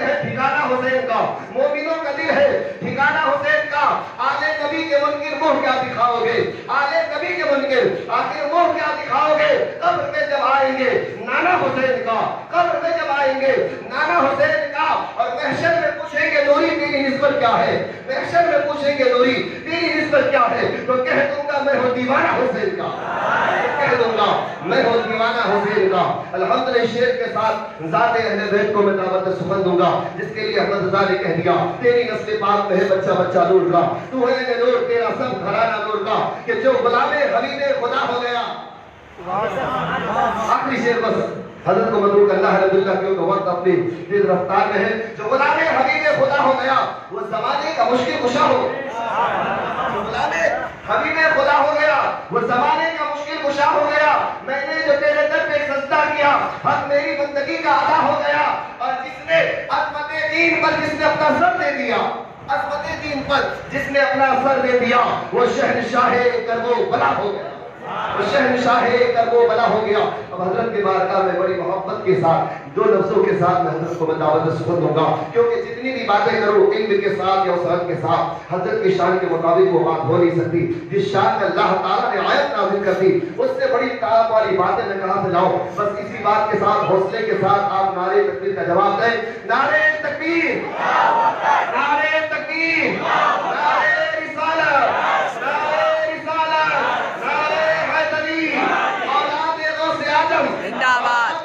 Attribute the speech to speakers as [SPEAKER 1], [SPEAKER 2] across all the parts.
[SPEAKER 1] ہے ٹھکانہ حسین کا، مومنوں کا دل ہے ٹھکانہ حسین کا۔ آلے نبی کے منکر منہ کیا دکھاؤ گے؟ آلے نبی کے منکر آخر منہ کیا دکھاؤ گے؟ قبر میں جب آئیں گے نانا حسین کا، قبر میں جب آئیں گے نانا حسین کا، اور محشر میں پوچھیں گے نوری تیری نسبت کیا ہے؟ محشر میں پوچھیں گے نوری تیری نسبت کیا ہے؟ تو کہہ دوں گا میں ہوں دیوانہ حسین کا، کہہ دوں گا میں ہوں دیوانہ حسین کا۔ الحمدللہ اس شعر کے ساتھ ذات اہل بیت کو میں دعوت سخن دوں گا، جس کے لیے حضرت رضا نے کہہ دیا تیری نسل پاک میں ہے بچہ بچہ نور کا، تو ہے نور تیرا سب گھرانہ نور کا، کہ جو غلام حبیب خدا ہو گیا۔ آخری شعر بس حضرت کو مدعو کرنا ہے رب اللہ، کیونکہ وقت اپنی تیز رفتار میں ہے۔ جو غلام حبیب خدا ہو گیا وہ زمانے کا مشکل کشا ہو گیا، جو غلام حبیب خدا ہو گیا وہ زمانے کا مشکل کشا ہو گیا۔ میں نے جو تیرے در پہ سجدہ کیا حق میری بندگی کا ادا ہو گیا، اور جس نے عظمت دین پر جس نے اپنا سر دے دیا، عظمت دین پر جس نے اپنا سر دے دیا، وہ شہنشاہ کرب و بلا ہو گیا، وہ شہنشاہ کرب و بلا ہو گیا۔ اب حضرت کے بارگاہ میں بڑی محبت کے ساتھ دو لفظوں کے ساتھ میں حضرت کو دعوت سخن دوں گا، کیونکہ جتنی بھی باتیں کروں علم کے ساتھ یا وسعت کے ساتھ حضرت کی شان کے مطابق وہ بات ہو نہیں سکتی۔ جس شان میں اللہ تعالیٰ نے آیت نازل کر دی اس سے بڑی تعداد والی باتیں میں کہاں سے لاؤں؟ بس اسی بات کے ساتھ حوصلے کے ساتھ آپ نعرے تکبیر کا جواب دیں۔ نعرے تکبیر، نعرے تکبیر، نعرے رسالت، نعرے رسالت، نعرے حیدری، اولاد غوث اعظم
[SPEAKER 2] زندہ باد،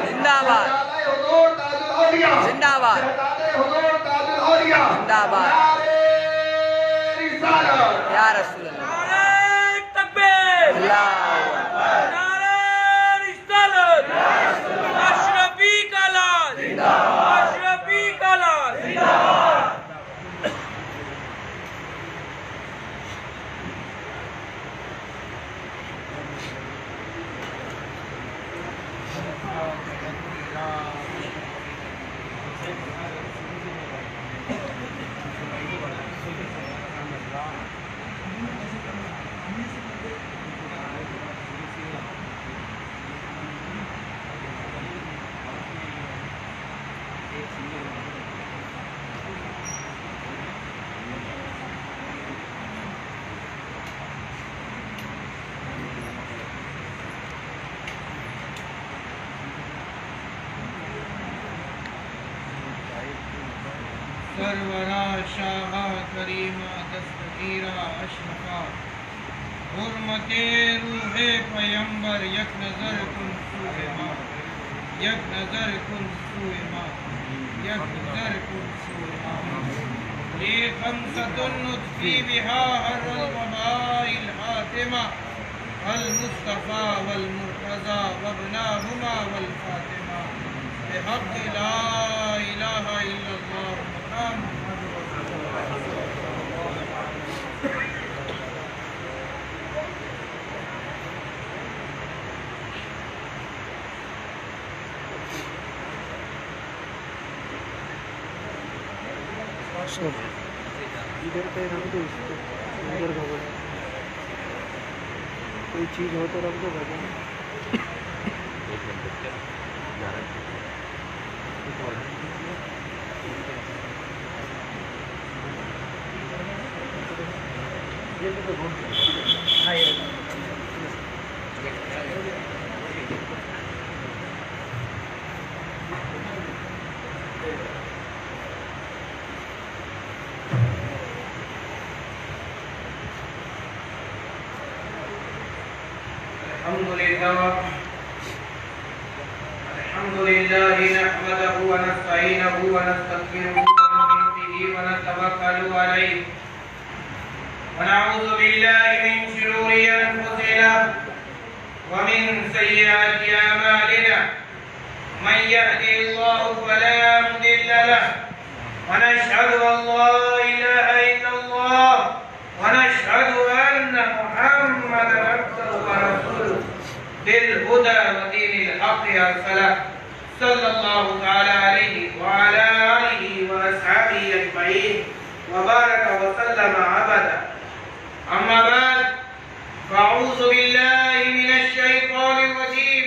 [SPEAKER 2] زندہ باد،
[SPEAKER 1] حضور تاج الاولیاء،
[SPEAKER 2] زندہ باد،
[SPEAKER 1] حضور تاج الاولیاء،
[SPEAKER 2] زندہ باد،
[SPEAKER 1] نعرے رسالت،
[SPEAKER 2] یا رسول اللہ،
[SPEAKER 3] نعرہ تکبیر،
[SPEAKER 2] اللہ اکبر،
[SPEAKER 3] نعرہ رسالت، اشرفی کا لال، اشرفی کا لال۔ سرورا شاہ کریمہ دستگیرہ اشرفا، حرمت روح پیمبر یک نظر کن سوئے ماں، یک نظر کن سوئے ماں، یک نظر کن سوئے ماں۔ یہ خمسۃ نطفی بہا حر الوباء الحاتمہ، المصطفیٰ والمرتضیٰ وابناہما والفاطمہ، بحق لا الہ الا اللہ محمد رسول اللہ۔
[SPEAKER 4] ادھر پہ رکھ دو، اس کو ادھر کا بڑا کوئی چیز ہو تو رکھ دو بھائی۔
[SPEAKER 3] الحمد لله نحمده ونستعينه ونستغفره ونؤمن به ونتوكل عليه، ونعوذ بالله من شرور انفسنا ومن سيئات اعمالنا، من يهده الله فلا مضل له، ونشهد ان لا اله الا الله، ونشهد ان محمدا عبده ورسوله بالهدى ودين الحق ارسله، صلى الله تعالى عليه وعلى آله وأصحابه أجمعين وبارك وسلم عبدا. أما بعد، فأعوذ بالله من الشيطان الرجيم،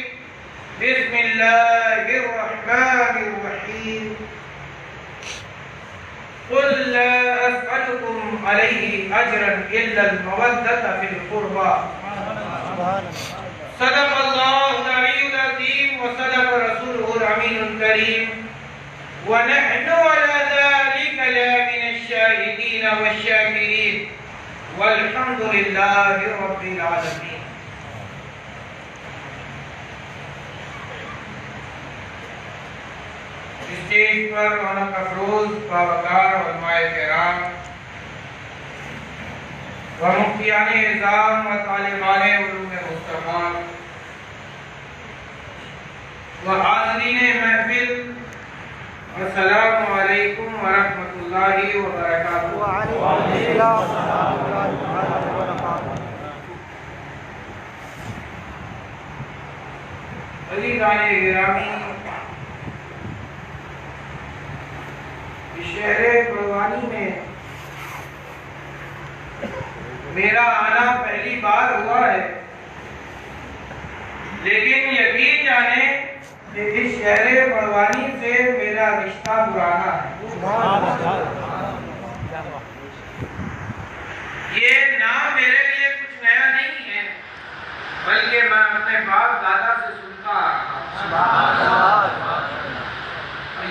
[SPEAKER 3] بسم الله الرحمن الرحيم. علیہ اجرا الا المودۃ فی القربى. صدق اللہ العلی العظیم وصدق رسولہ الامین الکریم ونحن على ذلك لمن الشاهدین والشاکرین والحمد للہ رب العالمین. اسٹیج پر رونق افروز باوقار علماء کرام و مفتیان نظام و طالبان علوم مصطفیٰ و حاضرین محفل، السلام علیکم ورحمۃ اللہ وبرکاتہ.
[SPEAKER 4] وعلیکم السلام ورحمۃ اللہ وبرکاتہ.
[SPEAKER 3] عزیزان گرامی، شہر پروانی میں میرا آنا پہلی بار ہوا ہے، لیکن یقین جانے کہ اس شہر پروانی سے میرا رشتہ پرانا ہے. یہ نام میرے لیے کچھ نیا نہیں ہے، بلکہ میں اپنے باپ دادا سے سنتا آ رہا ہوں.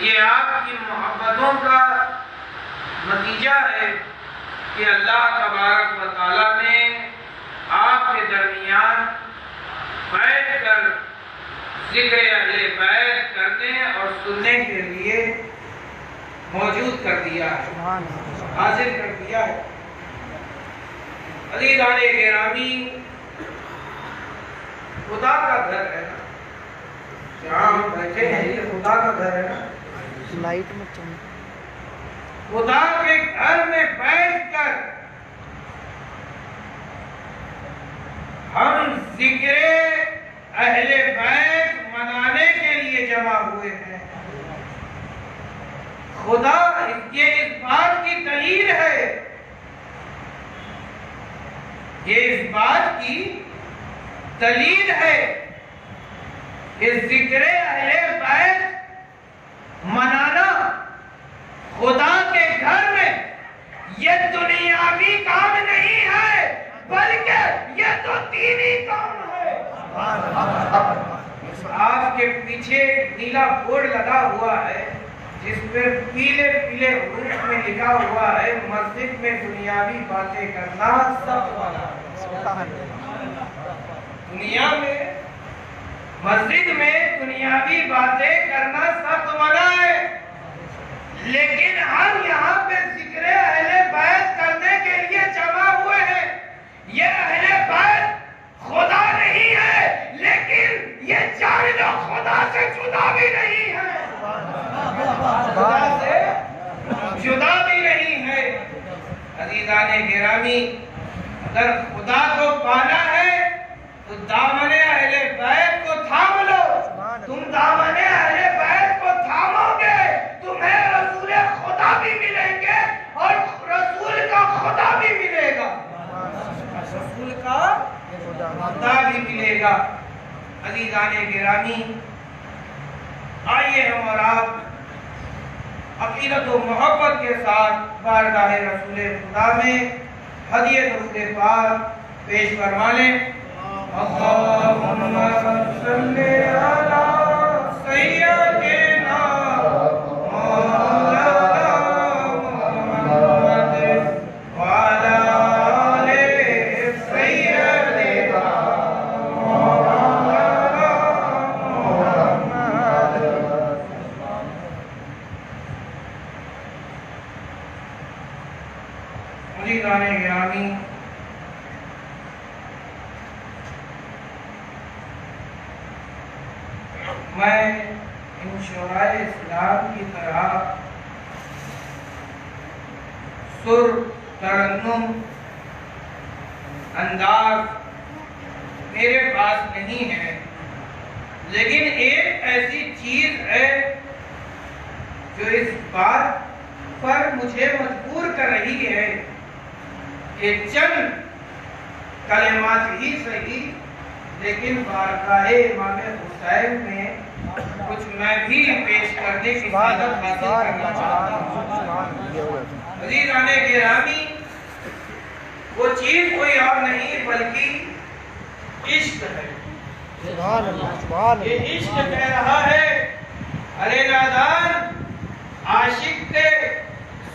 [SPEAKER 3] یہ آپ کی محبتوں کا نتیجہ ہے کہ اللہ تبارک و تعالیٰ نے آپ کے درمیان بیٹھ کر ذکر اہل بیت کرنے اور سننے کے لیے موجود کر دیا ہے، حاضر کر دیا ہے. عزیزان گرامی، خدا کا گھر ہے نا، جہاں ہم بیٹھے ہیں یہ خدا کا گھر ہے نا.
[SPEAKER 4] لائٹ میں چمک
[SPEAKER 3] خدا کے گھر میں بیٹھ کر ہم ذکر اہل بیت منانے کے لیے جمع ہوئے ہیں. خدا یہ اس بات کی دلیل ہے، یہ اس بات کی دلیل ہے کہ ذکر اہل بیت منانا خدا کے گھر میں یہ دنیاوی کام نہیں ہے، بلکہ یہ تو دینی کام ہے. آپ کے پیچھے نیلا بورڈ لگا ہوا ہے جس پہ پیلے پیلے حروف میں لکھا ہوا ہے مسجد میں دنیاوی باتیں کرنا سخت منع ہے. دنیا میں مسجد میں دنیاوی باتیں کرنا سخت منع ہے، لیکن ہم یہاں پہ ذکر اہل بیت کرنے کے لیے جمع ہوئے ہیں. یہ اہل بیت خدا نہیں ہے، لیکن یہ جانو خدا سے جدا بھی نہیں ہے، خدا سے جدا بھی نہیں ہے. عزیزان گرامی، اگر خدا کو پانا ہے تو دامن اہل بیت کو تھام لو. تم دامن اہل بیت کو تھامو گے، تمہیں رسول خدا بھی ملیں گے اور رسول کا خدا بھی ملے گا، رسول کا خدا بھی ملے گا. عزیزان گرامی، آئیے ہم اور آپ عقیدت و محبت کے ساتھ بارگاہ رسول خدا میں ہدیہ درود پاک پیش فرما لیں. اللہم صلی علی سیدنا مولانا محمد وعلی آل سیدنا مولانا محمد. عزیزان گرامی، میں ان شعراء اسلام کی طرح سر، ترنم، انداز میرے پاس نہیں ہے، لیکن ایک ایسی چیز ہے جو اس بات پر مجھے مجبور کر رہی ہے کہ چند کلمات ہی صحیح لیکن بارگاہ امام حسین میں کچھ میں بھی پیش کرنے کی سعادت حاصل کرنا چاہتا ہوں. عزیزان گرامی، وہ چیز کوئی اور نہیں بلکہ عشق ہے.
[SPEAKER 4] سبحان اللہ سبحان
[SPEAKER 3] یہ
[SPEAKER 4] اللہ.
[SPEAKER 3] عشق کہہ رہا ہے ارے نادان عاشق کے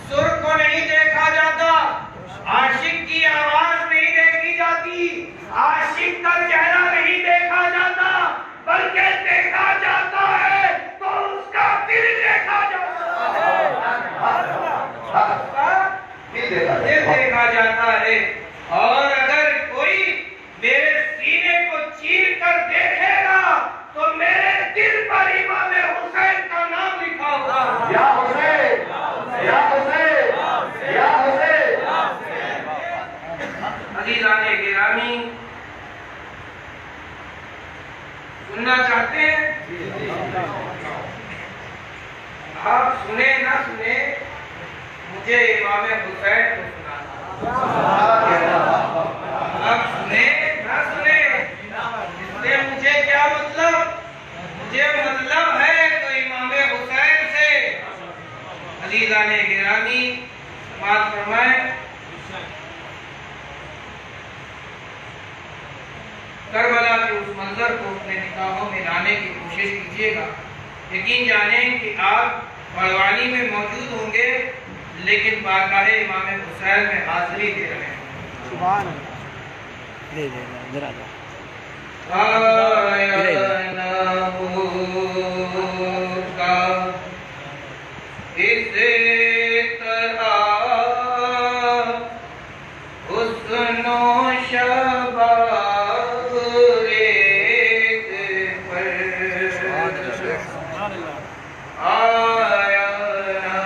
[SPEAKER 3] سر کو نہیں دیکھا جاتا, عاشق کی آواز نہیں دیکھی جاتی, عاشق کا چہرہ نہیں دیکھا جاتا, بلکہ دیکھا جاتا ہے تو اس کا دل دیکھا جاتا ہے. دل دیکھا جاتا ہے. اور اگر کوئی میرے سینے کو چیر کر دیکھے گا تو میرے دل پر امام حسین کا نام لکھا ہوگا.
[SPEAKER 1] یا حسین یا حسین یا حسین.
[SPEAKER 3] عزیزان گرامی, سننا چاہتے ہیں؟ آپ سنیں نہ سنیں, مجھے امام حسین کو سنانا. آپ سنیں نہ سنیں, اس سے مجھے کیا مطلب؟ مجھے مطلب ہے تو امام حسین سے. عزیزان گرامی بات فرمائیں. کربلا کے اس منظر کو اپنے نگاہوں میں لانے کی کوشش کیجیے گا. یقین جانیں کہ آپ بڑوانی میں موجود ہوں گے لیکن بارگاہ امام حسین میں حاضری دے رہے ہیں.
[SPEAKER 4] سبحان اللہ. لے لے ذرا ذرا.
[SPEAKER 3] اس طرح حسن و شباب ریت پر آیا نہ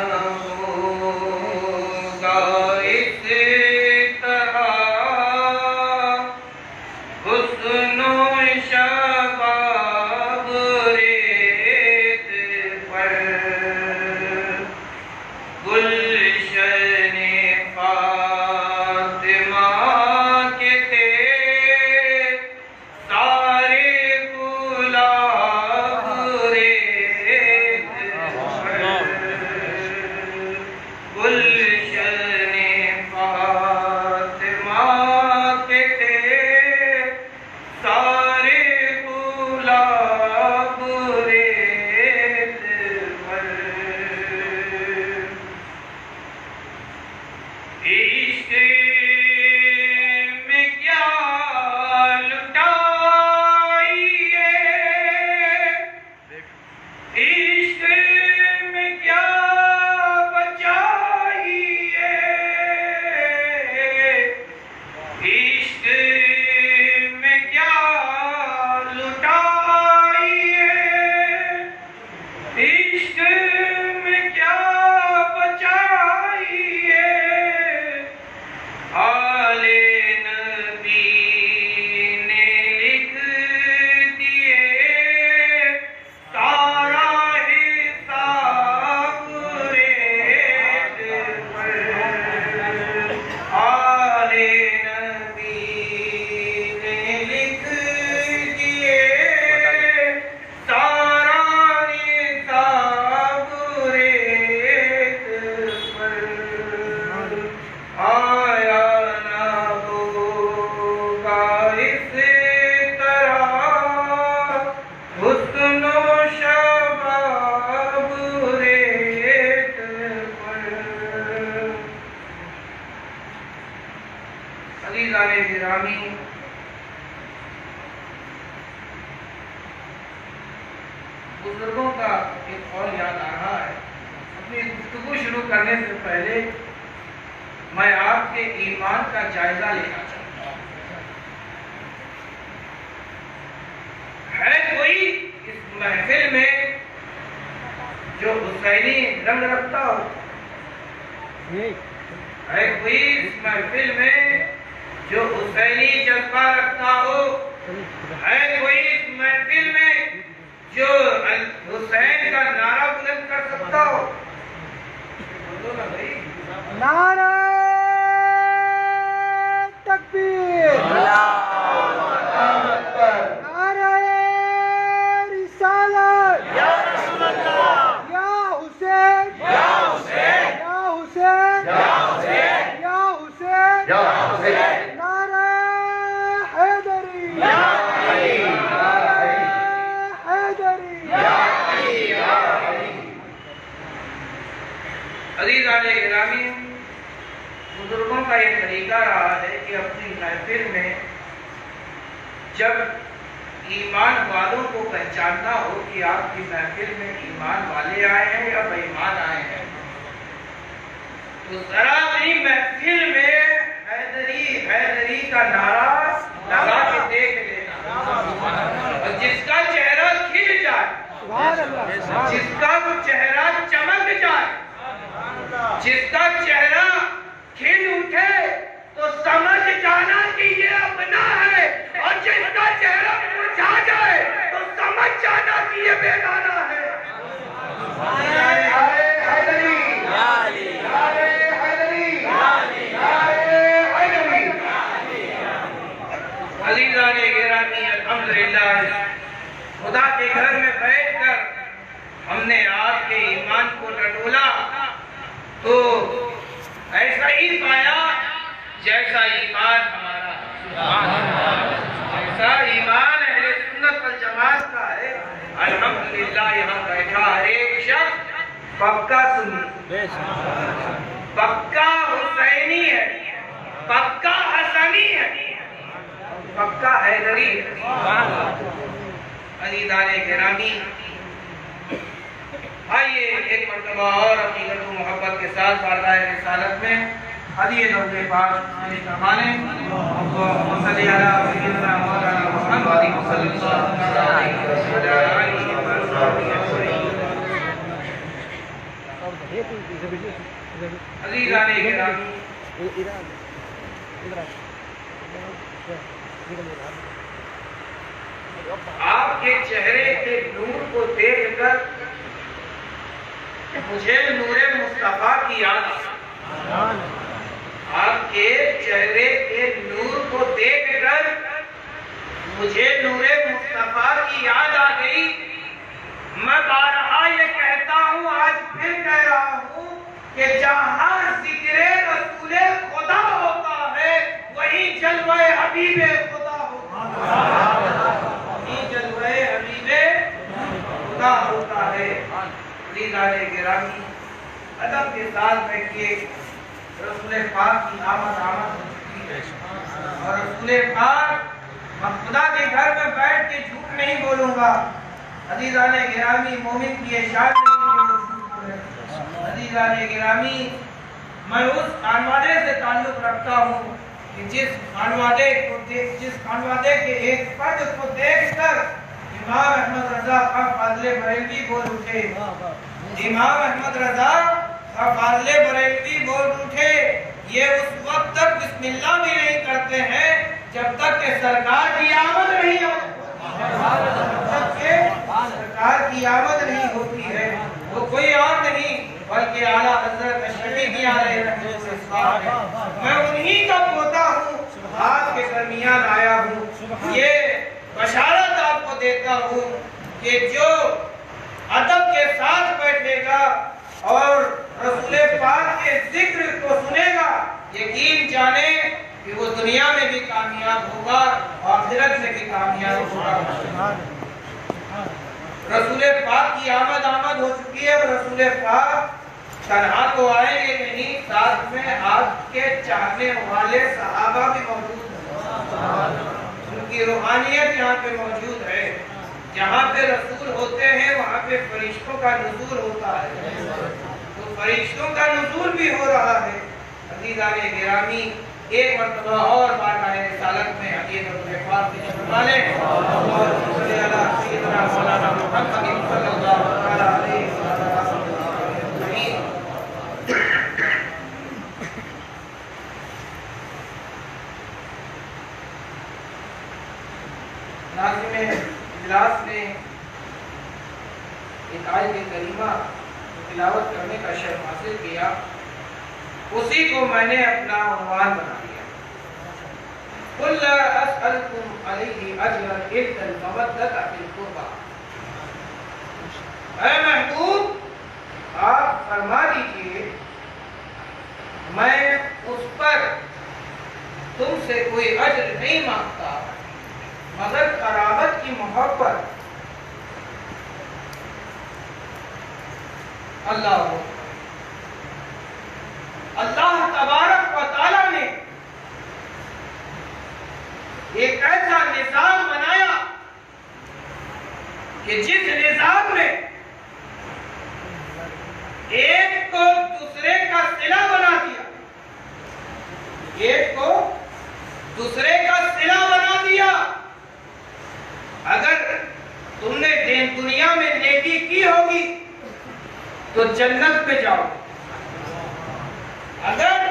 [SPEAKER 3] ہوگا. اس طرح حسن و شباب ریت پر گلشن فاطمہ کے تھے سارے گلاب ریت پر. گلشن فاطمہ کے تھے سارے گلاب ریت پر. عشق میں کیا لٹائیے, عشق میں کیا بچائیے, عشق میں کیا لٹائیے, عشق میں کیا بچائیے. آل نبی نے لکھ دیے سارا حساب ریت پر. آل نبی نے لکھ دیے سارا حساب ریت پر. آیا نہ ہوگا اس طرح حسن و شباب ریت پر. عزیزان گرامی, بزرگوں کا ایک قول یاد آ رہا ہے. اپنی گفتگو شروع کرنے سے پہلے میں آپ کے ایمان کا جائزہ لینا چاہتا ہوں. ہے کوئی اس محفل میں جو حسینی رنگ رکھتا ہو؟ ہے کوئی اس محفل میں جو حسینی جذبہ رکھتا ہو؟ ہے کوئی اس محفل میں جو حسین کا نعرہ بلند کر سکتا ہو؟ بولو نا بھائی.
[SPEAKER 4] نعرہ تکبیر. نعرہ رسالت. یا رسول اللہ. یا حسین. یا حسین. یا حسین. یا حسین. یا حسین.
[SPEAKER 3] عزیزان گرامی، بزرگوں کا یہ طریقہ رہا ہے کہ اپنی محفل میں جب ایمان والوں کو پہچاننا ہو کہ آپ کی محفل میں ایمان والے آئے ہیں یا بے ایمان آئے ہیں، تو ذرا بھی محفل میں حیدری حیدری کا نعرہ لگا کے دیکھ لینا، اور جس کا چہرہ کھل جائے، جس کا چہرہ چمک جائے، جس کا چہرہ کھل اٹھے تو سمجھ جانا کہ یہ اپنا ہے، اور جس کا چہرہ مرجھا جائے تو سمجھ جانا کہ یہ بیگانہ ہے۔ عزیزان گرامی، الحمدللہ خدا کے گھر میں بیٹھ کر ہم نے آپ کے ایمان کو ٹٹولا تو ایسا ہی پایا جیسا ایمان ہمارا، ایسا ایمان اہل سنت والجماعت کا ہے۔ الحمدللہ یہاں بیٹھا ہر ایک شخص پکا سنی، پکا حسینی ہے، پکا حسنی ہے، پکا حیدری ہے۔ عزیزان گرامی، آئیے ایک مرتبہ اور عقیدت و محبت کے ساتھ بارگاہ رسالت میں ہدیہ درود پاک شامل فرمائیں۔ اللہم صلی علی سیدنا مولانا محمد صلی اللہ علیہ وسلم۔ عزیزان گرامی، آپ کے چہرے کے نور کو دیکھ کر مجھے نور مصطفیٰ کی یاد آئی۔ آپ کے چہرے کے نور کو دیکھ کر مجھے نور مصطفیٰ کی یاد آ گئی۔ میں بارہا یہ کہتا ہوں، آج پھر کہہ رہا ہوں کہ جہاں ذکر رسول خدا ہوتا ہے وہیں جلوہ حبیب خدا ہوتا ہے، وہیں جلوہ حبیب خدا ہوتا ہے۔ عزیزان گرامی، ادب کے ساتھ بیٹھیے، رسول پاک کی آمد ہو چکی ہے، اور رسول پاک، میں خدا کے گھر میں بیٹھ کے جھوٹ نہیں بولوں گا۔ عزیزان گرامی، مومن کی یہ شان نہیں کہ وہ جھوٹ بولے۔ عزیزان گرامی، میں اس خانوادے سے تعلق رکھتا ہوں کہ جس خانوادے کے ایک فرد کو دیکھ کر امام احمد رضا خان فاضل بریلوی بول اٹھے، امام احمد رضا خان فاضل بریلوی بول اٹھے، یہ اس وقت تک بسم اللہ بھی نہیں کرتے ہیں جب تک کہ سرکار کی آمد نہیں ہوتی، جب کہ سرکار کی آمد نہیں ہوتی ہے۔ وہ کوئی اور نہیں بلکہ اعلیٰ حضرت اشرفی علیہ رحمۃ اللہ ہے۔ میں انہی کا پوتا ہوں، آپ کے درمیان آیا ہوں، یہ بشارت آپ کو دیتا ہوں کہ جو ادب کے ساتھ بیٹھے گا اور رسول پاک کے ذکر کو سنے گا، یقین جانے کہ وہ دنیا میں بھی کامیاب ہوگا، آخرت میں بھی کامیاب ہوگا۔ رسول پاک کی آمد ہو چکی ہے، اور رسول پاک تنہا تو آئیں گے نہیں، ساتھ میں آپ کے چاہنے والے صحابہ بھی موجود ہیں، ان کی روحانیت یہاں پہ موجود ہے۔ جہاں پہ رسول ہوتے ہیں وہاں پہ فرشتوں کا نزول ہوتا ہے، تو فرشتوں کا نزول بھی ہو رہا ہے۔ عزیزان گرامی، ایک مرتبہ اور بارگاہ رسالت میں ہدیہ درود پاک پیش فرما لیں۔ اللہم صلی علی سیدنا مولانا محمد صلی اللہ علیہ وسلم۔ ناظم اجلاس نے ایک آیت کریمہ تلاوت کرنے کا شرف حاصل کیا، اسی کو میں نے اپنا عنوان بنا دیا۔ قُلْ لَا أَسْأَلُكُمْ عَلَيْهِ أَجْرًا إِلَّا الْمَوَدَّةَ فِي الْقُرْبَى۔ اے محبوب، آپ فرما دیجئے میں اس پر تم سے کوئی اجر نہیں مانگتا مگر قرابت کی محبت۔ اللہ کہ جس نظام میں ایک کو دوسرے کا صلہ بنا دیا، ایک کو دوسرے کا صلہ بنا دیا، اگر تم نے دنیا میں نیکی کی ہوگی تو جنت میں جاؤ، اگر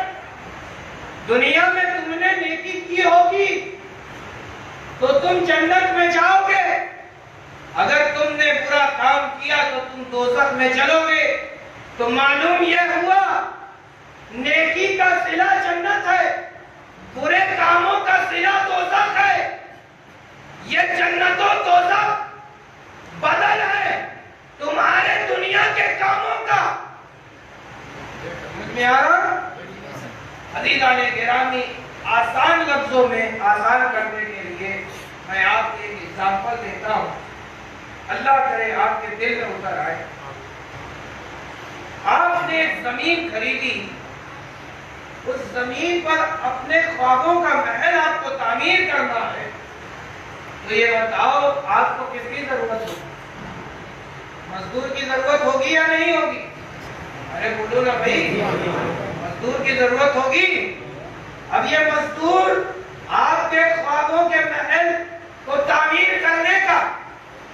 [SPEAKER 3] دنیا میں تم نے نیکی کی ہوگی تو تم جنت میں جاؤ گے، اگر تم نے برا کام کیا تو تم دوزخ میں چلو گے۔ تو معلوم یہ ہوا نیکی کا صلہ جنت ہے، برے کاموں کا صلہ دوزخ ہے۔ یہ جنت و دوزخ بدل ہے تمہارے دنیا کے کاموں کا۔ سمجھ میں آ رہا؟ عزیزان گرامی، آسان لفظوں میں آسان کرنے کے لیے میں آپ کو ایک ایگزامپل دیتا ہوں، اللہ کرے آپ کے دل میں اتر آئے۔ آپ نے ایک زمین خریدی، اس زمین پر اپنے خوابوں کا محل آپ کو تعمیر کرنا ہے، تو یہ بتاؤ آپ کو کس کی ضرورت ہوگی؟ مزدور کی ضرورت ہوگی یا نہیں ہوگی؟ ارے بولو نا بھائی، مزدور کی ضرورت ہوگی۔ اب یہ مزدور آپ کے خوابوں کے محل کو تعمیر کرنے کا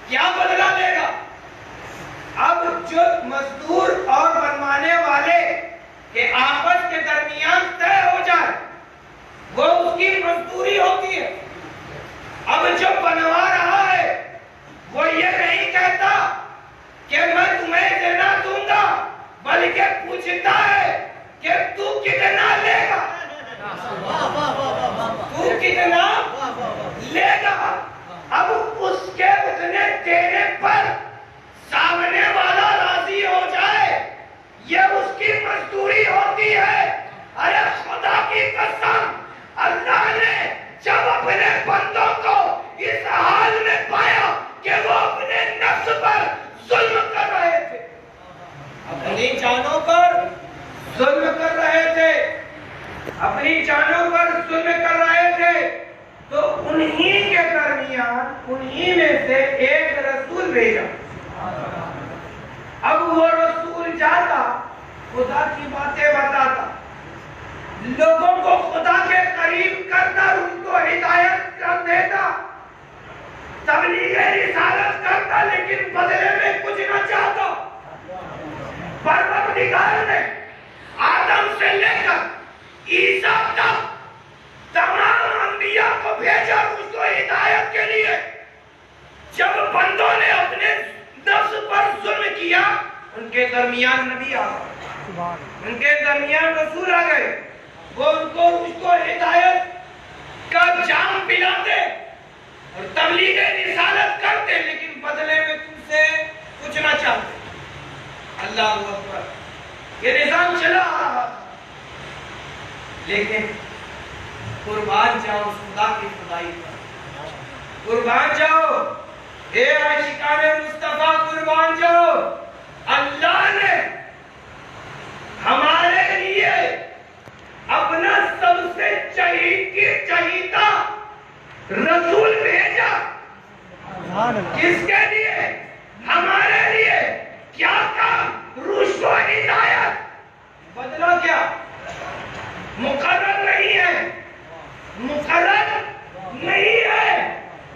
[SPEAKER 3] کیا بدلہ لے گا؟ اب جو مزدور اور بنوانے والے کے آپس کے درمیان طے ہو جائے وہ اس کی مزدوری ہوتی ہے۔ اب جو بنوا رہا ہے وہ یہ نہیں کہتا کہ میں تمہیں اتنا دوں گا، بلکہ پوچھتا ہے کہ تو کتنا لے گا، تو کتنا لے گا۔ اب اس کے اتنے دینے پر سامنے والا راضی ہو جائے، یہ اس کی مزدوری ہوتی ہے۔ ارے خدا کی قسم، اللہ نے جب اپنے بندوں کو اس حال میں پایا کہ وہ اپنے نفس پر ظلم کر رہے تھے، اپنی جانوں پر ظلم کر رہے تھے، اپنی جانوں پر ظلم کر رہے تھے، تو انہی کے درمیان انہی میں سے ایک رسول بھیجا۔ اب وہ رسول جاتا، خدا کی باتیں بتاتا، لوگوں کو خدا کے قریب کرتا، ان کو ہدایت کر دیتا، تبلیغ رسالت کرتا، لیکن بدلے میں کچھ نہ چاہتا۔ پروردگار نے آدم سے لے کر عیسیٰ تک تمام انبیاء کو بھیجا اس کو ہدایت کے لیے۔ جب بندوں نے اپنے نفس پر ظلم کیا، ان کے درمیان نبی آ گئے، ان کے درمیان رسول آ گئے، وہ ان کو اس کو ہدایت کا جام پلاتے اور تبلیغ رسالت کرتے، لیکن بدلے میں تم سے کچھ نہ چاہتے۔ اللہ اکبر، یہ نظام چلا آ رہا تھا، لیکن قربان جاؤ اس خدا کی خدائی پر، قربان جاؤ اے عاشقان مصطفیٰ، قربان جاؤ۔ اللہ نے ہمارے لیے اپنا سب سے چہیتا رسول بھیجا، کس کے لیے؟ ہمارے لیے۔ کیا کام؟ رشد و ہدایت۔ بدلہ کیا؟ مقرر نہیں ہے، مقرر نہیں ہے۔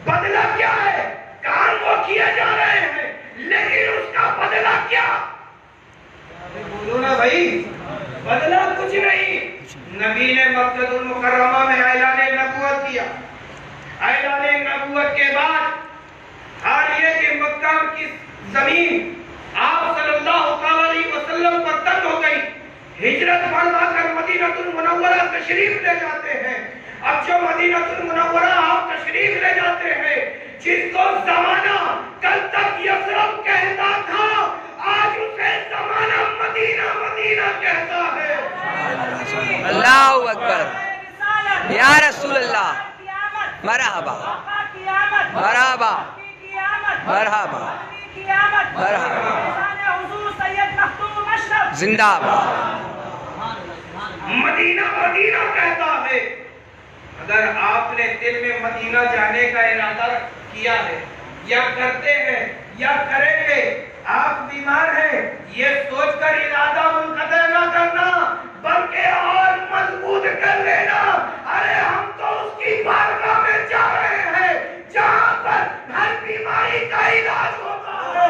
[SPEAKER 3] بدلہ کیا ہے؟ کام وہ کیے جا رہے ہیں، لیکن اس کا بدلہ کیا؟ بولو نا بھائی، بدلہ کچھ نہیں۔ نبی نے مکہ المکرمہ میں اعلان نبوت کیا، اعلان نبوت کے بعد حال یہ کہ مکہ کی زمین آپ صلی اللہ علیہ وسلم پر تنگ ہو گئی، ہجرت فرما کر مدینہ المنورہ تشریف لے جاتے ہیں۔ اب جو مدینہ المنورہ آپ تشریف لے جاتے ہیں، جس کو زمانہ کل تک یثرب کہتا تھا، آج اسے زمانہ مدینہ مدینہ کہتا ہے۔
[SPEAKER 2] اللہ اکبر، یا رسول اللہ، مرحبا مرحبا مرحبا مرحبا، زندہ باد۔
[SPEAKER 3] مدینہ مدینہ کہتا ہے۔ اگر آپ نے دل میں مدینہ جانے کا ارادہ کیا ہے یا کرتے ہیں یا کریں گے، آپ بیمار ہیں یہ سوچ کر ارادہ منقطع نہ کرنا بلکہ اور مضبوط کر لینا۔ ارے ہم تو اس کی بارگاہ میں جا رہے ہیں جہاں پر ہر بیماری کا علاج ہوتا ہے۔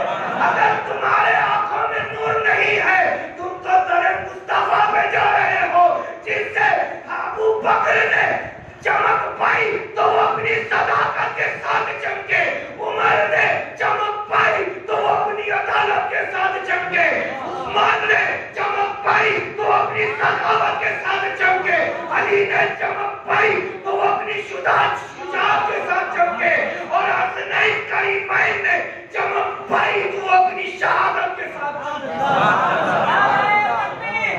[SPEAKER 3] اگر تمہارے آنکھوں میں نور نہیں ہے تم تو در مصطفیٰ پہ جا رہے ہو، جس سے ابو بکر نے چمک پائی تو وہ اپنی صداقت کے ساتھ چمکے، عمر نے چمک پائی تو وہ اپنی عدالت کے ساتھ چمکے، عثمان نے چمک پائی تو وہ اپنی سخاوت کے ساتھ چمکے، علی نے چمک پائی تو وہ اپنی شجاعت کے ساتھ چمکے، اور حسنین کریمین نے چمک پائی تو وہ اپنی شہادت کے ساتھ چمکے۔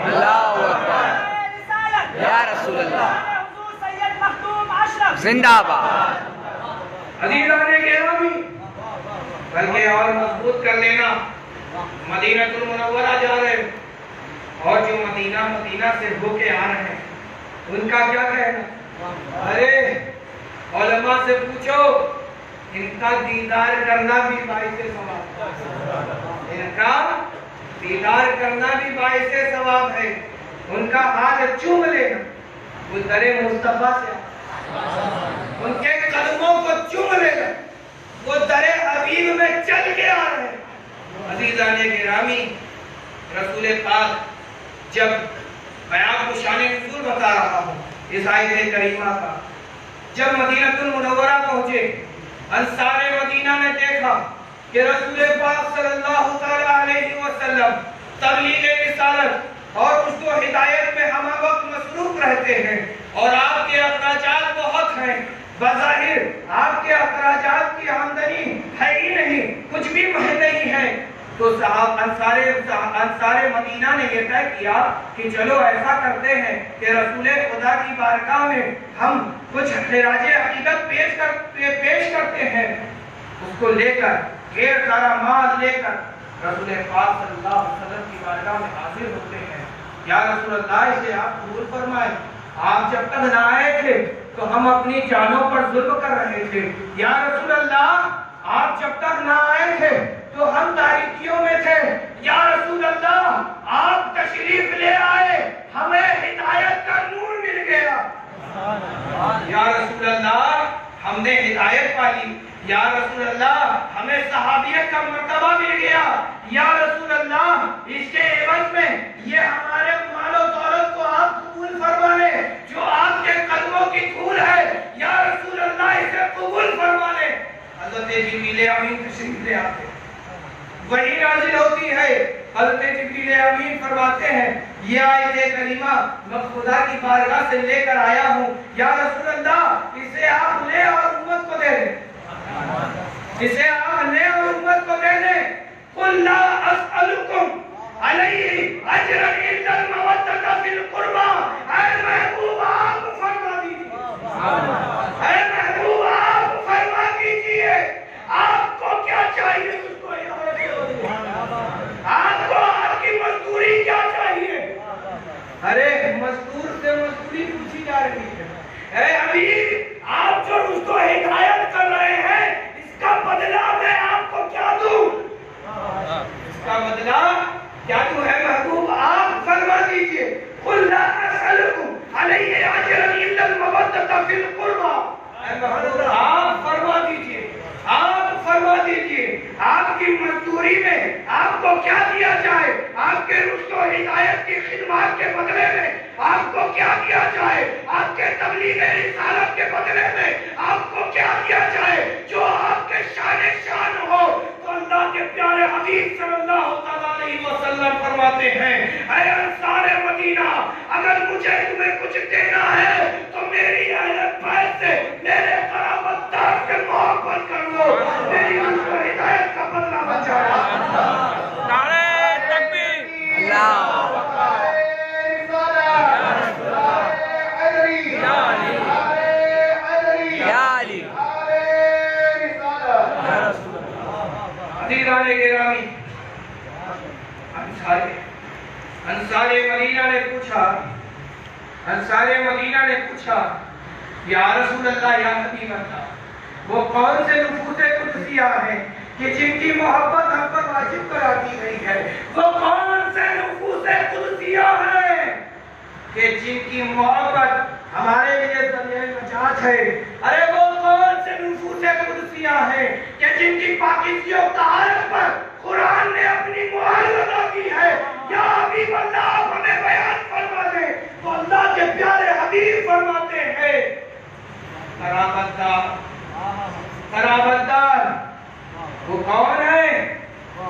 [SPEAKER 2] اللہ اکبر یا رسول اللہ زندہ باد۔
[SPEAKER 3] عزیزان گرامی، بلکہ اور مضبوط کر لینا، مدینہ المنورہ جا رہے ہیں اور جو مدینہ سے ہو کے آ رہے ہیں ان کا کیا کہنا؟ ارے علماء سے پوچھو، ان کا دیدار کرنا بھی باعث ثواب ہے، ان کا دیدار کرنا بھی باعث ثواب ہے، ان کا ہاتھ چوم لینا، وہ در مصطفیٰ سے ان کے قدموں کو چوم لینا، وہ در حبیب میں چل کے آ رہے ہیں۔ عزیزان گرامی، رسول پاک جب میں آپ کو شان نزول بتا رہا ہوں اس آیت کریمہ کا، جب مدینہ المنورہ پہنچے انصار مدینہ نے دیکھا کہ رسول پاک صلی اللہ علیہ وسلم تبلیغ رسالت اور اس کو ہدایت میں ہم وقت مصروف رہتے ہیں اور آپ کے اخراجات بہت ہیں، بظاہر آپ کے اخراجات کی آمدنی ہے ہی نہیں، کچھ بھی نہیں ہے، تو انصار مدینہ نے یہ طے کیا کہ چلو ایسا کرتے ہیں کہ رسول خدا کی بارگاہ میں ہم کچھ خراج عقیدت پیش کرتے ہیں۔ اس کو لے کر ڈھیر سارا مال لے کر رسول پاک صلی اللہ علیہ وسلم کی بارگاہ میں حاضر ہوتے ہیں۔ یا رسول اللہ، اسے آپ قبول فرمائیں، آپ جب تک نہ آئے تھے تو ہم اپنی جانوں پر ظلم کر رہے تھے۔ یا رسول اللہ، آپ جب تک نہ آئے تھے تو ہم تاریکیوں میں تھے۔ یا رسول اللہ، آپ تشریف لے آئے، ہمیں ہدایت کا نور مل گیا۔ یا رسول اللہ، ہم نے ہدایت پالی۔ یا رسول اللہ، ہمیں صحابیت کا مرتبہ مل گیا۔ یا رسول اللہ، اس کے عوض میں یہ ہمارے مال و دولت کو آپ قبول فرما لیں جو آپ کے قدموں کی دھول ہے۔ یا رسول اللہ، اسے قبول فرما لیں۔ حضرت جبریل امین تشریف لے آتے، وہی نازل ہوتی ہے، حضرت جبریل امین فرماتے ہیں یہ آیت کریمہ میں خدا کی بارگاہ سے لے کر آیا ہوں۔ یا رسول اللہ، اسے آپ لے اور امت کو دے دیں، اسے آپ لے اور امت کو دے دیں۔ قُلْ لَا أَسْأَلُكُمْ عَلَيْهِ أَجْرًا إِلَّا الْمَوَدَّةَ فِي الْقُرْبَى۔ اے محبوب آپ فرما دیجیے، اے محبوب آپ فرما دیجیے، آپ کو کیا چاہیے؟ اس کو آپ کو آپ کی مزدوری کیا چاہیے؟ ارے مزدور سے مزدوری پوچھی جا رہی ہے۔ اے حبیب، آپ جو اس کو ہدایت کر رہے ہیں، اس کا بدلہ میں آپ کو کیا دوں؟ اس کا بدلہ کیا دوں ہے محبوب؟ آپ فرما دیجئے، قُلْ لَا أَسْأَلُكُمْ عَلَيْهِ أَجْرًا إِلَّا الْمَوَدَّةَ فِي الْقُرْبَى۔ اے محبوب، آپ فرما دیجئے، آپ فرما دیجئے، آپ کی مزدوری میں آپ کو کیا دیا جائے؟ آپ کے رشد و ہدایت کی خدمات کے بدلے میں آپ کو کیا دیا جائے؟ آپ کے تبلیغ رسالت کے بدلے میں آپ کو کیا دیا جائے؟ جو آپ کے شان ہو تو اللہ کے پیارے حبیب صلی اللہ علیہ وسلم فرماتے ہیں، اے انصار مدینہ، اگر مجھے تمہیں کچھ دینا ہے تو میری اہل بیت سے، میرے قرابت دار سے محبت کر لو، میری رشد و ہدایت کا بدلہ بچا لو۔
[SPEAKER 2] نعرہ تکبیر، اللہ
[SPEAKER 3] عزیزان گرامی، انصار مدینہ نے پوچھا یا رسول اللہ، یا حبیب اللہ، وہ کون سے نفوس قدسی قدسیاں ہیں کہ جن کی محبت ہم پر واجب کرا دی گئی ہے؟ وہ کون سے نفوس قدسیاں ہیں کہ جن کی محبت ہمارے لیے ذریعہ نجات ہے؟ ارے وہ کون سے نفوس قدسیاں ہیں کہ جن کی پاکیزگی و طہارت پر قرآن نے اپنی مہر لگا دی ہے؟ یا حبیب اللہ آپ ہمیں بیان فرما دیں تو اللہ کے پیارے حبیب فرماتے ہیں قرابت دار وہ کون ہے؟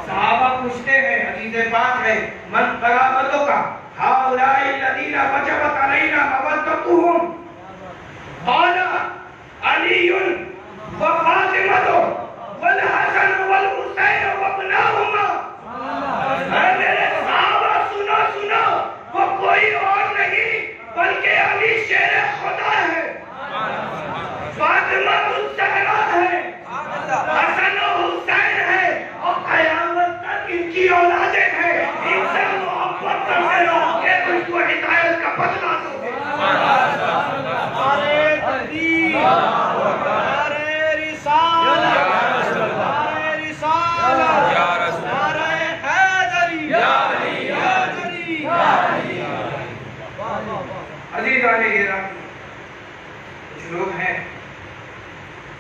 [SPEAKER 3] صحابہ پوچھتے ہیں، حدیث پاک ہے، من قرابتوں کا هؤلاء الذين وجبت علينا مودتهم قال علي وفاطمة والحسن والحسين وابناهما. اے میرے صحابہ سنو وہ کوئی اور نہیں بلکہ علی شیر خدا ہے، فاطمہ الزہرا ہے، حسن و حسین ہے، اور قیامت تک ان کی اولادیں ہیں. ان سے محبت کرتے رہو کہ تم کو ہدایت کا بدلہ دو. نعرہ تکبیر، نعرہ رسالت، نعرہ رسالت، نعرہ حیدری، یا علی یا علی یا علی. عزیزان گرامی، کچھ لوگ ہیں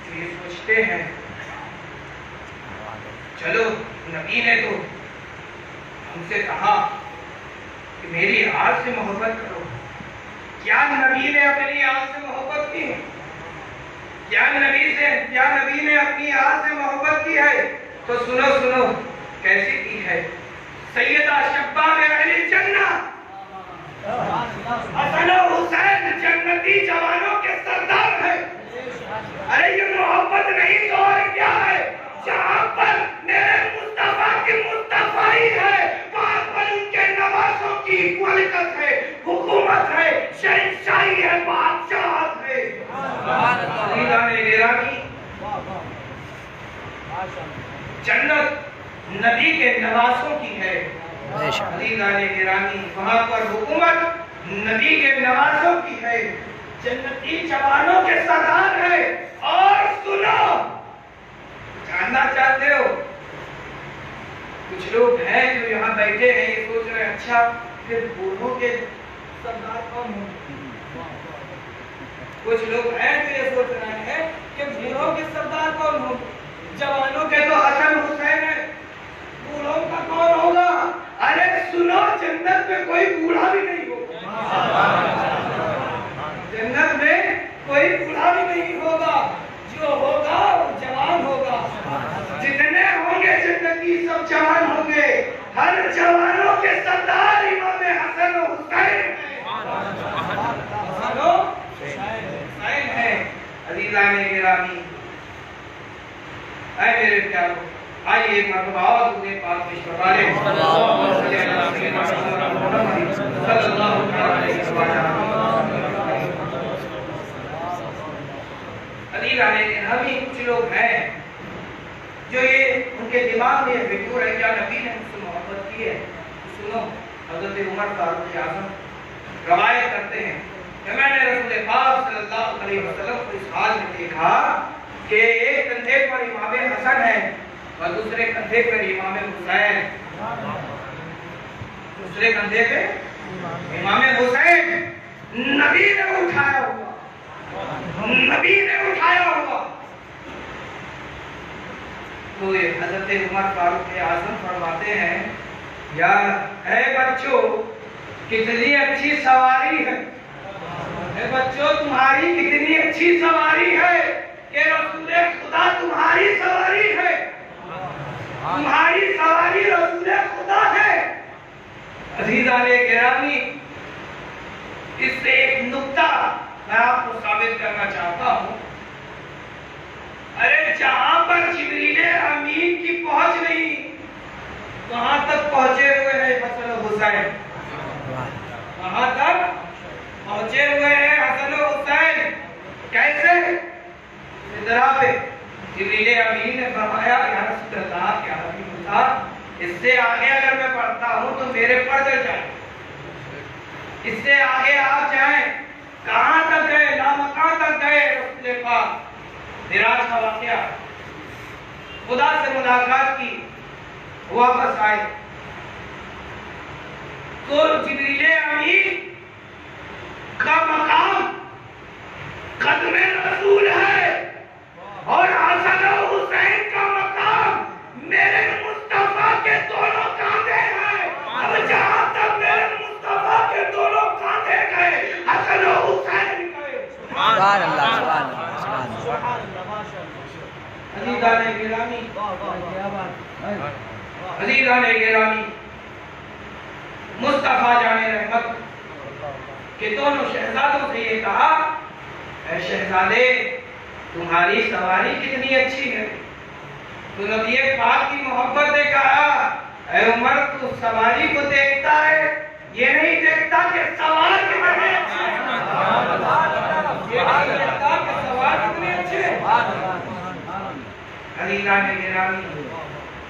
[SPEAKER 3] جو یہ سوچتے ہیں چلو نبی نے تو ہم سے کہا کہ میری آج سے محبت کرو. کیا نبی نے اپنی آج سے محبت کی؟ کیا نبی نے اپنی آج سے محبت کی ہے؟ تو سنو کیسی کی ہے. سیدہ شباب اہل جنہ حسن و حسین جنتی جوانوں کے سردار ہیں. ارے یہ محبت نہیں تو اور کیا ہے؟ جہاں پر میرے مصطفیٰ کی مصطفیٰ ہے وہاں پر ان کے نوازوں کی ملکت ہے، حکومت ہے، شہنشاہی ہے، بادشاہت ہے. عزیزان گرامی، جنت نبی کے نوازوں کی ہے. عزیزان گرامی، وہاں پر حکومت نبی کے نوازوں کی ہے، جنتی جوانوں کے سردار ہے. اور سنو، جاننا چاہتے ہو، کچھ لوگ ہیں جو یہاں بیٹھے ہیں یہ سوچ رہے ہیں اچھا پھر بوڑھوں کے سردار کون ہوں؟ کچھ لوگ ہیں جو یہ سوچ رہے ہیں کہ بوڑھوں کے سردار کون ہوں؟ جوانوں کے تو حسن حسین ہے، بوڑھوں کا کون ہوگا؟ ارے سنو، جنت میں کوئی بوڑھا بھی نہیں ہوگا. جنت میں کوئی بوڑھا بھی نہیں ہوگا، جو ہوگا وہ جوان ہوگا. جتنے ہوں گے جنتی سب جوان ہوں گے. ہر جوانوں کے سردار امام حسن و حسین ہیں. عزیزان گرامی، اے میرے پیارو، آئیے ایک مرتبہ اور دودھ پاک پیش کروا لیں. صلی اللہ علیہ وسلم. عزیزان گرامی، کچھ لوگ ہیں جو یہ ان کے دماغ میں یہ فکر ہے کیا نبی نے مجھ سے محبت کی ہے؟ سنو، حضرت عمر فاروق اعظم روایت کرتے ہیں کہ میں نے رسول پاک صلی اللہ علیہ وسلم کو اس حال میں دیکھا کہ ایک کندھے پر امام حسن ہے اور دوسرے کندھے پر امام حسین. دوسرے کندھے پہ امام حسین. نبی نے اٹھایا ہوا. تو حضرت عمر فاروق اعظم فرماتے ہیں یا اے بچوں کتنی اچھی سواری ہے، اے بچوں تمہاری کتنی اچھی سواری ہے کہ رسول خدا تمہاری سواری ہے، تمہاری سواری رسول خدا ہے. عزیزان گرامی، اس سے ایک نکتہ میں آپ کو ثابت کرنا چاہتا ہوں. ارے جہاں پر جبریل امین کی پہنچ نہیں وہاں تک پہنچے ہوئے ہیں حسن و حسین. وہاں تک پہنچے ہوئے ہیں حسن و حسین. کیسے؟ سدرا پہ جبریل امین نے فرمایا یا رسول اللہ کیا حبیب اللہ، اس سے آگے اگر میں پڑھتا ہوں تو میرے پردے جائیں، اس سے آگے آپ جائیں. کہاں تک گئے؟ لامکان تک گئے. رسول پاک معراج کا واقعہ خدا سے ملاقات کی، واپس آئے تو جبریل امین کا مقام قدم رسول ہے اور حسن و حسین کا مقام میرے مصطفیٰ کے دونوں کاندھے ہیں۔ اب جہاں تک میرے مصطفیٰ کے دونوں کاندھے گئے، حسن و حسین گئے۔
[SPEAKER 2] سبحان اللہ، سبحان اللہ، سبحان اللہ۔
[SPEAKER 3] عزیزان گرامی، عزیزان گرامی، مصطفیٰ جان رحمت کہ دونوں شہزادوں سے یہ کہا، اے شہزادے تمہاری سواری کتنی اچھی ہے۔ تو نبی پاک کی محبت نے کہا، اے عمر تو سواری کو دیکھتا ہے، یہ نہیں دیکھتا کہ سوار کتنے اچھے ہیں، یہ نہیں دیکھتا کہ سوار کتنے اچھے ہیں۔ عزیزان گرامی،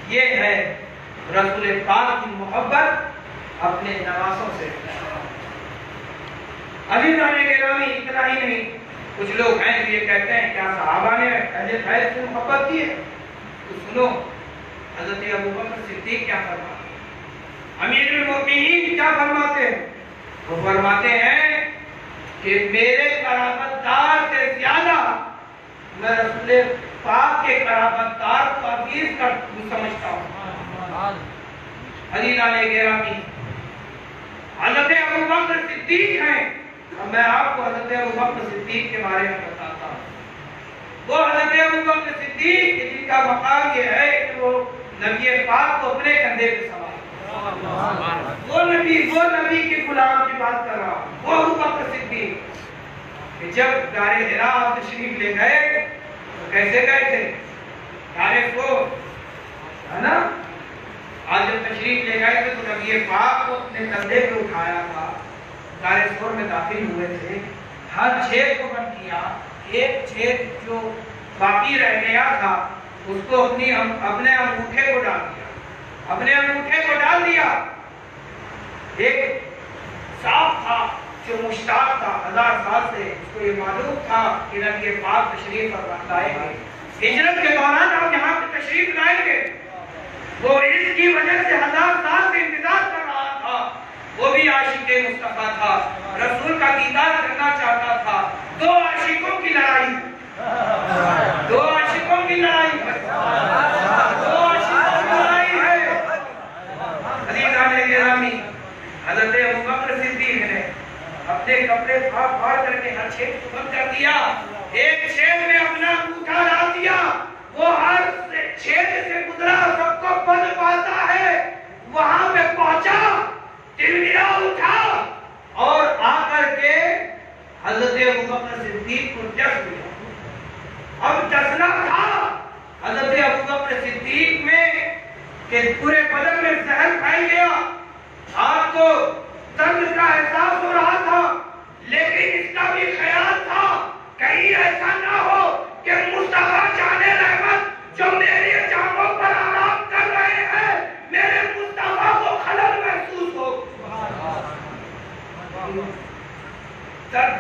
[SPEAKER 3] یہ ہے رسول پاک کی محبت اپنے نواسوں سے۔ عزیزان گرامی، اتنا ہی نہیں، کچھ لوگ ہیں جو یہ کہتے ہیں کیا صحابہ نے اہل بیت سے محبت کی ہے؟ تو سنو حضرت ابوبکر صدیق کیا فرماتے ہیں، امیر المومنین کیا فرماتے ہیں؟ وہ فرماتے ہیں کہ میرے قرابت دار سے زیادہ میں رسول پاک کے قرابت دار کو عزیز کر سمجھتا ہوں۔ عزیزان گرامی، حضرت ابوبکر صدیق ہیں، اور میں آپ کو حضرت ابوبکر صدیق کے بارے میں بتاتا ہوں۔ وہ حضرت ابوبکر صدیق جن کا مقام یہ ہے کہ وہ نبی پاک کو اپنے کندھے پہ سوار، وہ نبی کے غلام کی بات کر رہا ہوں، وہ ابوبکر صدیق کہ جب غار حرا تشریف لے گئے تو کیسے گئے تھے؟ غار ثور ہے نا، آج جب تشریف لے گئے تھے تو نبی پاک کو اپنے کندھے پہ اٹھایا تھا، غار ثور میں داخل ہوئے تھے، ہر چھید کو بند کیا، ایک چھید جو باقی رہ گیا تھا اس کو اپنے انگوٹھے کو ڈال دیا، اپنے انگوٹھے کو ڈال دیا۔ ایک صاحب تھا جو مشتاق تھا 1000 سال سے، اس کو یہ معلوم تھا کہ نبی پاک تشریف لائیں گے، ہجرت کے دوران آپ یہاں پہ تشریف لائیں گے۔ وہ اس کی وجہ سے 1000 سال سے انتظار کر رہا تھا، وہ بھی عاشق مصطفیٰ تھا، رسول کا دیدار کرنا چاہتا تھا۔ دو عاشقوں کی لڑائی، دو عاشقوں کی لڑائی ہے، دو عاشقوں کی لڑائی ہے۔ عزیزان گرامی، حضرت ابوبکر صدیق نے اپنے کپڑے پھاڑ کر کے ہر چھید کو بند کر دیا، ایک چھید میں اپنا انگوٹھا ڈال دیا، وہ ہر چھید سے گزرا سب کو بند پاتا ہے، وہاں پہ پہنچا، تلویا اٹھا اور آ کر کے حضرت ابوبکر صدیق کو ڈس دیا۔ اب ڈسنا تھا حضرت ابوبکر صدیق میں کہ پورے بدن میں زہر پھیل گیا، آپ کو درد کا احساس ہو رہا تھا، لیکن اس کا بھی خیال تھا کہیں ایسا نہ ہو کہ مصطفیٰ جان رحمت جو میری جانوں پر آرام کر رہے ہیں، میرے مصطفیٰ کو خلل محسوس ہو۔ درد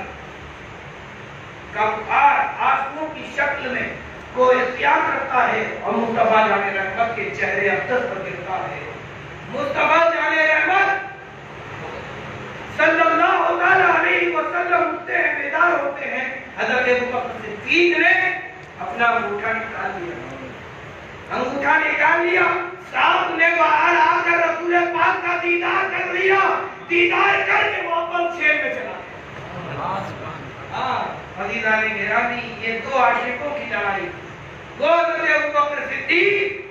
[SPEAKER 3] کا بخار آنسوؤں کی شکل میں کو اختیار کرتا ہے اور مصطفیٰ جان رحمت کے چہرے اقدس پر گرتا ہے۔ مصطفیٰ جان رحمت صلی اللہ علیہ وسلم اٹھتے ہیں، بیدار ہوتے ہیں، حضرت ابوبکر صدیق نے اپنا انگوٹھا نکال لیا، انگوٹھا نکال لیا، صاحب نے باہر آ کر رسول پاک کا دیدار کر لیا، دیدار کر کے واپس چھید میں چلا گیا۔ عزیزان گرامی، یہ دو عاشقوں کی لڑائی، وہ حضرت ابوبکر صدیق،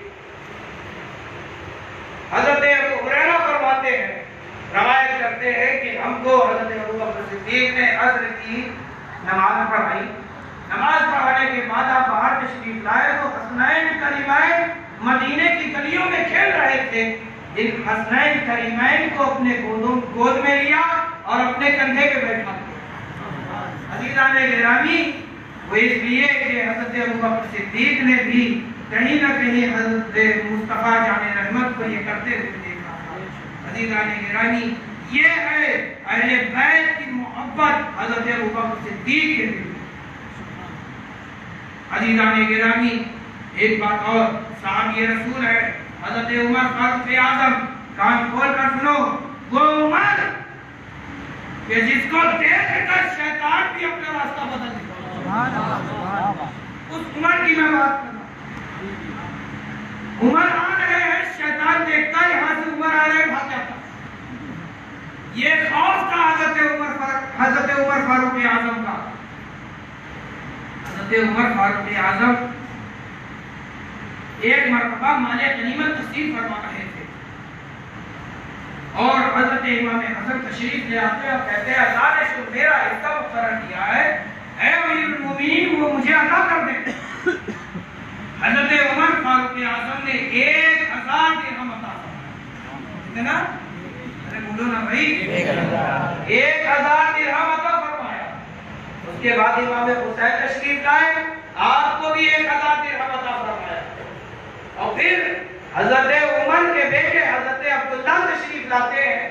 [SPEAKER 3] حضرت ابو ہریرہ فرماتے ہیں، روایت کرتے ہیں کہ ہم کو حضرت ابوبکر صدیق نے عصر کی نماز پڑھائی، نماز پڑھانے کے بعد آپ باہر تشریف لائے تو حسنین کریمین مدینے کی گلیوں میں کھیل رہے تھے، ان حسنین کریمین کو اپنے گود میں لیا اور اپنے کندھے پہ بیٹھا دیا۔ عزیزان گرامی، وہ اس لیے کہ حضرت ابوبکر صدیق نے بھی کہیں نہ کہیں حضرت مصطفیٰ جان رحمت کو یہ کرتے ہوئے دیکھا تھا۔ عزیزان گرامی، یہ ہے اہل بیت کی محبت حضرت ابوبکر صدیق کے لیے۔ عزیزان گرامی، ایک بات اور، صحابی رسول ہے حضرت عمر فاروق اعظم، کان کھول کر سنو، وہ عمر کہ جس کو دیکھ کر شیطان بھی اپنا راستہ بدل دیتا، اس عمر کی میں بات کرنا۔ عمر آ رہے ہیں، شیطان دیکھتا ہے یہاں سے عمر آ رہے ہیں، بھاگ جاتا۔ یہ خوف تھا حضرت عمر فاروق اعظم کا۔ حضرت عمر فاروق اعظم ایک مرتبہ مال غنیمت تقسیم فرما رہے تھے، اور حضرت امام حسن تشریف لے آتے ہیں اور کہتے ہیں اللہ نے جو میرا حصہ مقرر کیا ہے اے امیر المومنین وہ مجھے عطا کر دیں۔ حضرت عمر فاروق اعظم نے 1000 درہم عطا فرمایا۔ کتنا؟ ارے بولو نا بھائی، 1000 درہم عطا فرمایا۔ اس کے بعد امام حسین تشریف لائے، آپ کو بھی 1000 درہم عطا فرمایا۔ اور پھر حضرت عمر کے بیٹے حضرت عبداللہ تشریف لاتے ہیں،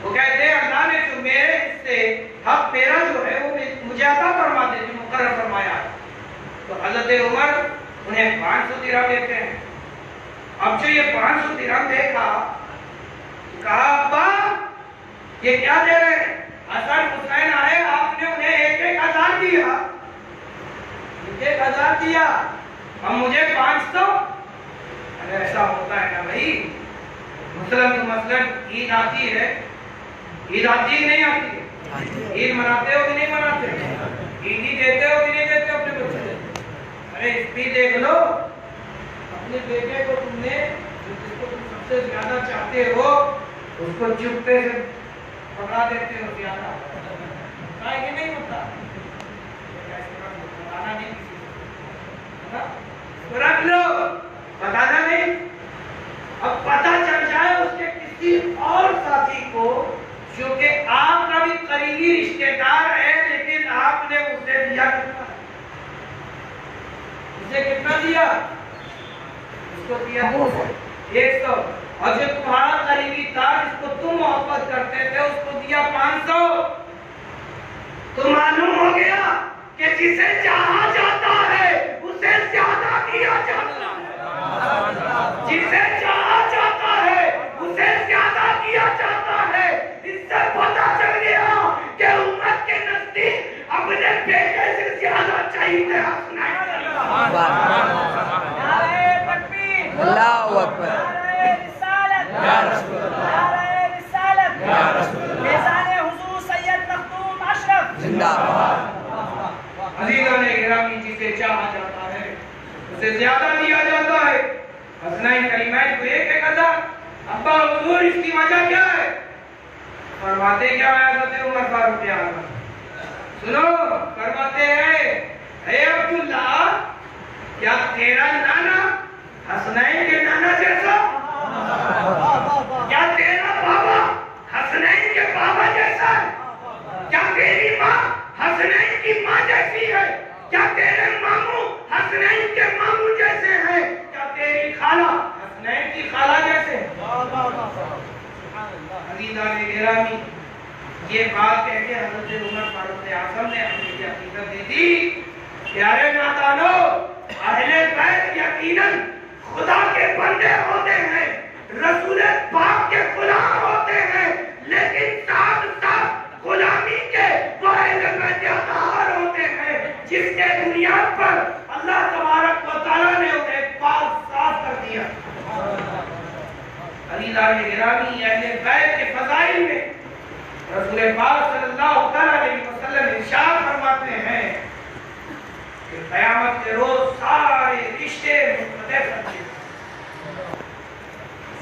[SPEAKER 3] وہ کہتے ہیں اللہ نے جو میرے حصے حق میرا جو ہے وہ مجھے عطا فرما دے جو مقرر فرمایا۔ تو حضرت عمر انہیں 500 درہم دیتے ہیں۔ اب جو یہ 500 درہم دیکھا، کہا ابا یہ کیا دے رہے ہیں؟ حسن حسین آئے، آپ نے انہیں 1000 دیا، 1000 دیا، اب مجھے 500۔ ایسا ہوتا ہے نا بھائی، مثلاً عید آتی ہے، عید آتی ہی نہیں آتی ہے، عید مناتے ہو کہ نہیں مناتے، عیدی دیتے ہو کہ نہیں دیتے اپنے بچے کو؟ ارے اس بھی دیکھ لو، اپنے بیٹے کو تم نے جس کو تم سب سے زیادہ چاہتے ہو اس کو چپے سے پکڑا دیتے ہو زیادہ، ہوتا ہے کہ نہیں ہوتا؟ بتانا نہیں کسی کو، رکھ لو، بتانا نہیں۔ اب پتہ چل جائے اس کے کسی اور ساتھی کو جو کہ آپ کا بھی قریبی رشتہ دار ہے، لیکن آپ نے اسے دیا کتنا؟ اسے کتنا دیا؟ اس کو دیا 100، اور جو تمہارا قریبی تھا جس کو تم محبت کرتے تھے اس کو دیا 500۔ تو معلوم ہو گیا کہ جسے چاہا جاتا ہے اسے زیادہ دیا جاتا ہے، جسے چاہا جاتا ہے اسے زیادہ کیا جاتا ہے۔ اس سے پتہ چل گیا کہ امت کے نزدیک اپنے بیٹے سے زیادہ چاہیے حسنین۔
[SPEAKER 2] اللہ اکبر،
[SPEAKER 5] یا رسول اللہ، میزان حضور سید مختوم اشرف
[SPEAKER 2] زندہ باد۔
[SPEAKER 3] عزیزان گرامی، جسے چاہا جاتا ہے اسے زیادہ دیا جاتا ہے۔ حسنین کریمین کو 1000۔ ابا حضور اس کی وجہ کیا ہے؟ فرماتے کیا ہے حضرت عمر فاروق اعظم؟ سنو، فرماتے ہیں اے عبداللہ، کیا تیرا نانا حسنین کے نانا جیسا؟ کیا تیرا بابا حسنین کے بابا جیسا ہے؟ کیا تیری ماں حسنین کی ماں جیسی ہے؟ کیا تیرے ماموں حسنین کے ماموں جیسے ہیں؟ کیا تیری خالہ حسنین کی خالہ جیسے؟ عزیزان گرامی، یہ بات کہہ کے حضرت عمر فاروق اعظم نے ہمیں یہ عقیدت دے دی، پیارے نادانو، اہل بیت یقیناً خدا کے بندے ہوتے ہیں، رسول پاک کے غلام ہوتے ہیں، لیکن ساتھ ساتھ غلامی کے وہ اہل بیت اطہار ہوتے ہیں جس کے بنیاد پر اللہ تبارک و تعالیٰ نے انہیں پاک صاف کر دیا۔ عزیزان گرامی، اہل بیت کے فضائل میں رسول پاک صلی اللہ علیہ وسلم ارشاد فرماتے ہیں کہ قیامت کے روز سارے رشتے منقطع کر دیے،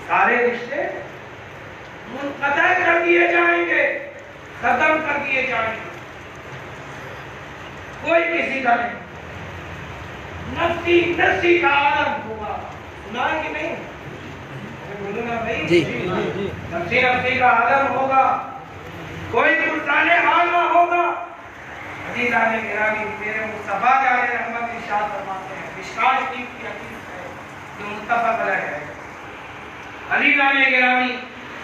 [SPEAKER 3] سارے رشتے منقطع کر دیے جائیں گے، ختم کر دیے جائیں گے، کوئی کسی کا نہیں، نفسی کا عالم ہوگا۔ سنا ہے کہ نہیں؟ بولو نا بھائی،
[SPEAKER 2] جی
[SPEAKER 3] نفسی کا عالم ہوگا، کوئی پرسان حال نہ ہوگا۔ عزیزان گرامی، میرے مصطفیٰ علیہ رحمت ارشاد فرماتے ہیں، مشکوٰۃ شریف کی حدیث ہے جو متفق علیہ ہے۔ عزیزان گرامی،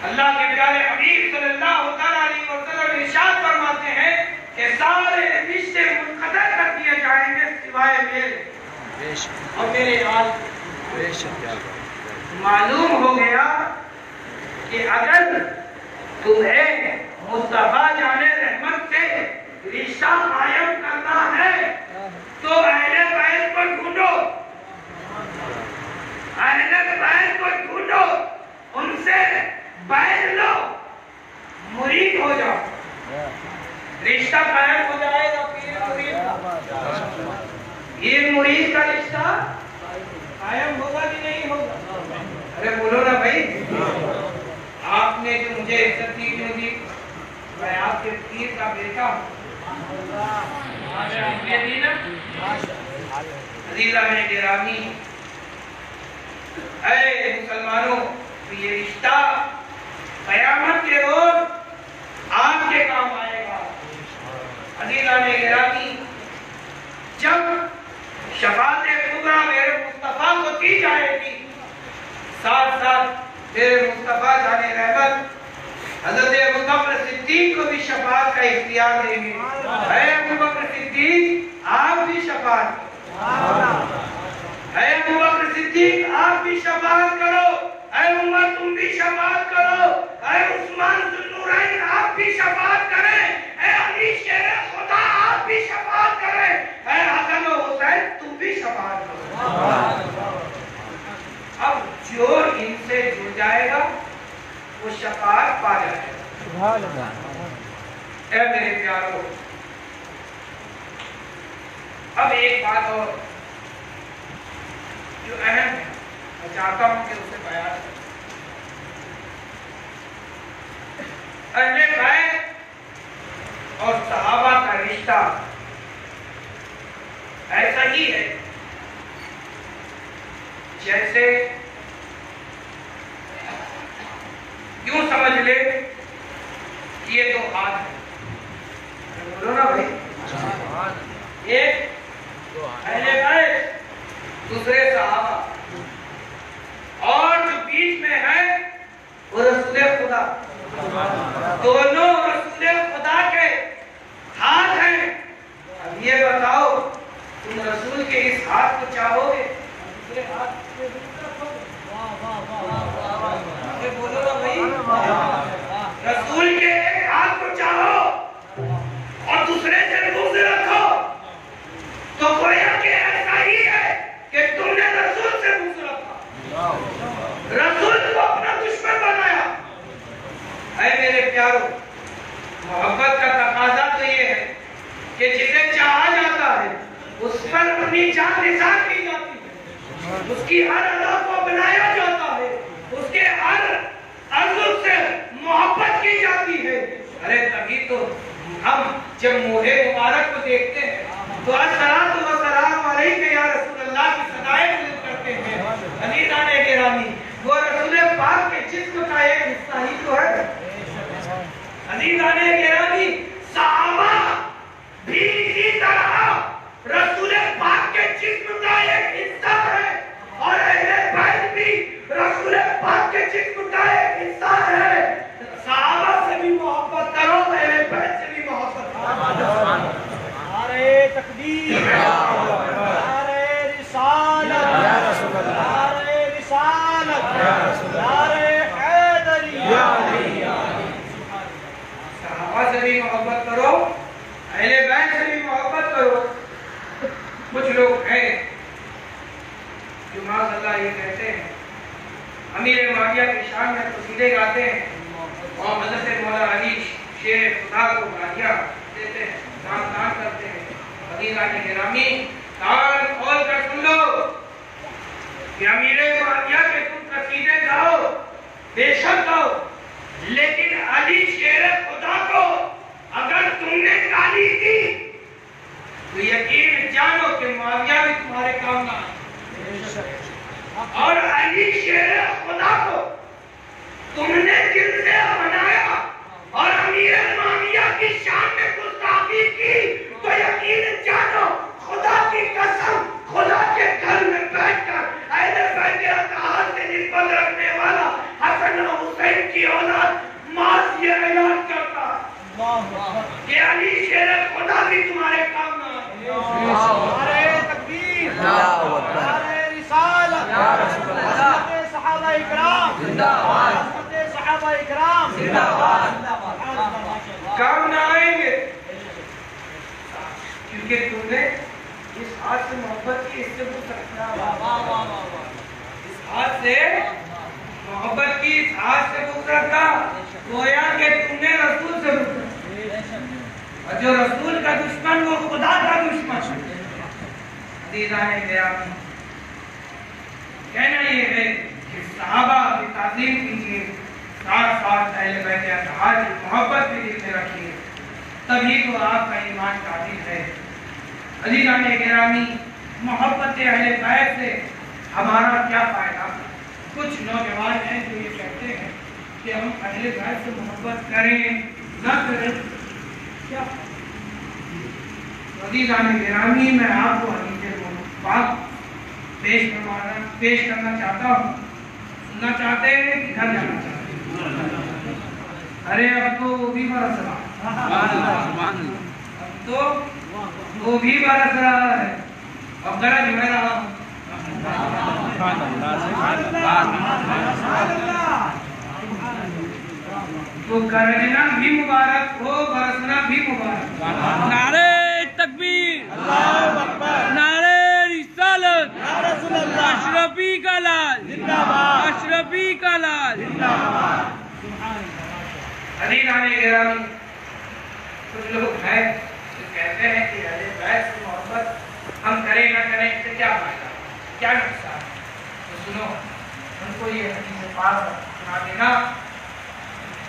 [SPEAKER 3] اللہ کے پیارے حبیب صلی اللہ علیہ وسلم ارشاد فرماتے ہیں کہ سارے رشتے منقطع کر دیے جائیں گے سوائے میرے، اور میرے آل معلوم ہو گیا کہ اگر تمہیں مصطفیٰ جان رحمت سے رشتہ قائم کرنا ہے تو اہل بیت کو ڈھونڈو، اہل بیت کو ڈھونڈو، ان سے بیعت لو، مرید ہو جاؤ، رشتہ قائم ہو جائے گا پیر مرید کا۔ یہ مرید کا رشتہ قائم ہوگا کہ نہیں ہوگا؟ ارے بولو نا بھائی، آپ نے جو مجھے عزت دی کیوں دی؟ میں آپ کے پیر کا بیٹا ہوں، یہ دی نا؟ عزیزہ میں گرامی، اے مسلمانوں، یہ رشتہ قیامت کے روز آپ کے کام آئے گا۔ عزیزہ میں گرامی، جب شفاعت کبریٰ میرے مصطفیٰ کو دی جائے گی، ساتھ ساتھ میرے مصطفیٰ جان رحمت حضرت ابوبکر صدیق کو بھی شفاعت کا اختیار دیں گے۔ اے ابوبکر صدیق، آپ بھی شفاعت کرو، اے ابوبکر صدیق آپ بھی شفاعت کرو، اے عمر تم بھی شفاعت کرو، اے عثمان ذو النورین آپ بھی شفاعت کریں، اے علی شیر خدا آپ بھی شفاعت کریں، اے حسن و حسین تم بھی شفاعت کرو۔ اب جو ان سے جڑ جائے گا وہ شفاعت پا جائے گا۔ اے میرے پیارو، اب ایک بات اور جو اہم ہے، میں چاہتا ہوں کہ اسے بیان کروں۔ اہل بیت اور صحابہ کا رشتہ ایسا ہی ہے جیسے یوں سمجھ لے کہ یہ دو ہاتھ ہیں، بولو نا بھائی، ایک اہل بیت دوسرے صحابہ، اور جو بیچ میں ہے وہ رسول خدا، دونوں رسول خدا کے ہاتھ ہیں۔ اب یہ بتاؤ تم رسول کے اس ہاتھ کو چاہو گے؟ دوسرے ہاتھ سے بولو نا بھائی، رسول کے ایک ہاتھ کو چاہو اور دوسرے سے بغض رکھو تو گویا کہ ایسا ہی ہے کہ تم نے رسول سے بغض رکھا، رسول کو اپنا دشمن بنایا۔ اے میرے پیارو، محبت کا تقاضا تو یہ ہے کہ جسے چاہا جاتا ہے اس پر اپنی جان نثار کی جاتی ہے، اس کی ہر ادا کو بنایا جاتا ہے، اس کے ہر عضو سے محبت کی جاتی ہے۔ ارے تبھی تو ہم جب موہ مبارک کو دیکھتے ہیں تو الصلاۃ والسلام علیک یا رسول اللہ کی صدائیں بلند کرتے ہیں۔ عزیزان گرامی، وہ رسول پاک کے جسم کا ایک حصہ ہی تو ہے۔ عزیزان گرامی، صحابہ بھی اسی طرح رسول پاک کے جسم کا ایک حصہ ہے، اور اہل بیت بھی رسول پاک کے جسم کا ایک حصہ ہے۔ صحابہ سے بھی محبت کرو، اہل بیت سے بھی محبت کرو۔
[SPEAKER 5] نعرہ تکبیر، نعرہ رسالت، نعرہ رسالت، نعرہ حیدری۔
[SPEAKER 3] صحابہ سے بھی محبت کرو، اہل بیت سے بھی محبت کرو۔ کچھ لوگ ہیں جو ماذ اللہ یہ کہتے ہیں، امیر معاویہ کی شان میں قصیدے گاتے ہیں اور حضرت مولا علی شیر خدا کو گالیاں دیتے ہیں، دان کرتے ہیں۔ عزیزان گرامی، کان کھول کر سن لو کہ امیر معاویہ کے تم قصیدے گاؤ، بے شک گاؤ، لیکن علی شیر خدا کو اگر تم نے گالی دی تو یقین جانو کہ معاویہ بھی تمہارے کام نہ آئے۔ اور علی شیر خدا کو تم نے دل سے منایا اور امیر معاویہ کی شان میں گستاخی کی تو یقین جانو خدا کی قسم، خدا کے گھر میں بیٹھ کر اہل بیت کے اطہار سے نسبت رکھنے والا حسن و حسین کی اولاد ماس یہ اعلان کرتا کہ علی شیر خدا بھی تمہارے کام نہ آئے۔ نعرہ تکبیر، سے بغض رکھتا، اس ہاتھ سے محبت کی، اس ہاتھ سے بغض رکھتا، گویا کہ تم نے رسول سے بغض رکھتا، اور جو رسول کا دشمن وہ خدا کا دشمن۔ عزیزان گرامی، کہنا یہ ہے کہ صحابہ کی تعظیم کیجیے، ساتھ ساتھ اہل بیت اطہار کی محبت بھی دل میں رکھیے، تبھی تو آپ کا ایمان کامل ہے۔ عزیزان گرامی، محبت اہل بیت سے ہمارا کیا فائدہ؟ کچھ نوجوان ہیں جو یہ کہتے ہیں کہ ہم اہل بیت سے محبت کریں نہ کریں، کیا؟ عزیزان گرامی، میں آپ کو حدیث پاک پیش کرنا چاہتا ہوں، سننا چاہتے ہیں کہ گھر جانا چاہتے ہیں؟ ارے اب تو وہ بھی برس رہا، اب تو وہ بھی برس رہا ہے، اب گرج میں رہا ہوں۔ تو گرجنا بھی مبارک ہو، برسنا بھی مبارک۔
[SPEAKER 2] نعرہ تکبیر، نعرہ رسالت، اشرفی کا لال، اشرفی کا لال۔
[SPEAKER 3] عزیزان گرامی، کچھ لوگ ہیں جو کہتے ہیں کہ اہل بیت سے محبت ہم کریں نہ کریں، اس سے کیا فائدہ، کیا نقصان؟ تو سنو، ان کو یہ حدیث پاک سنا دینا،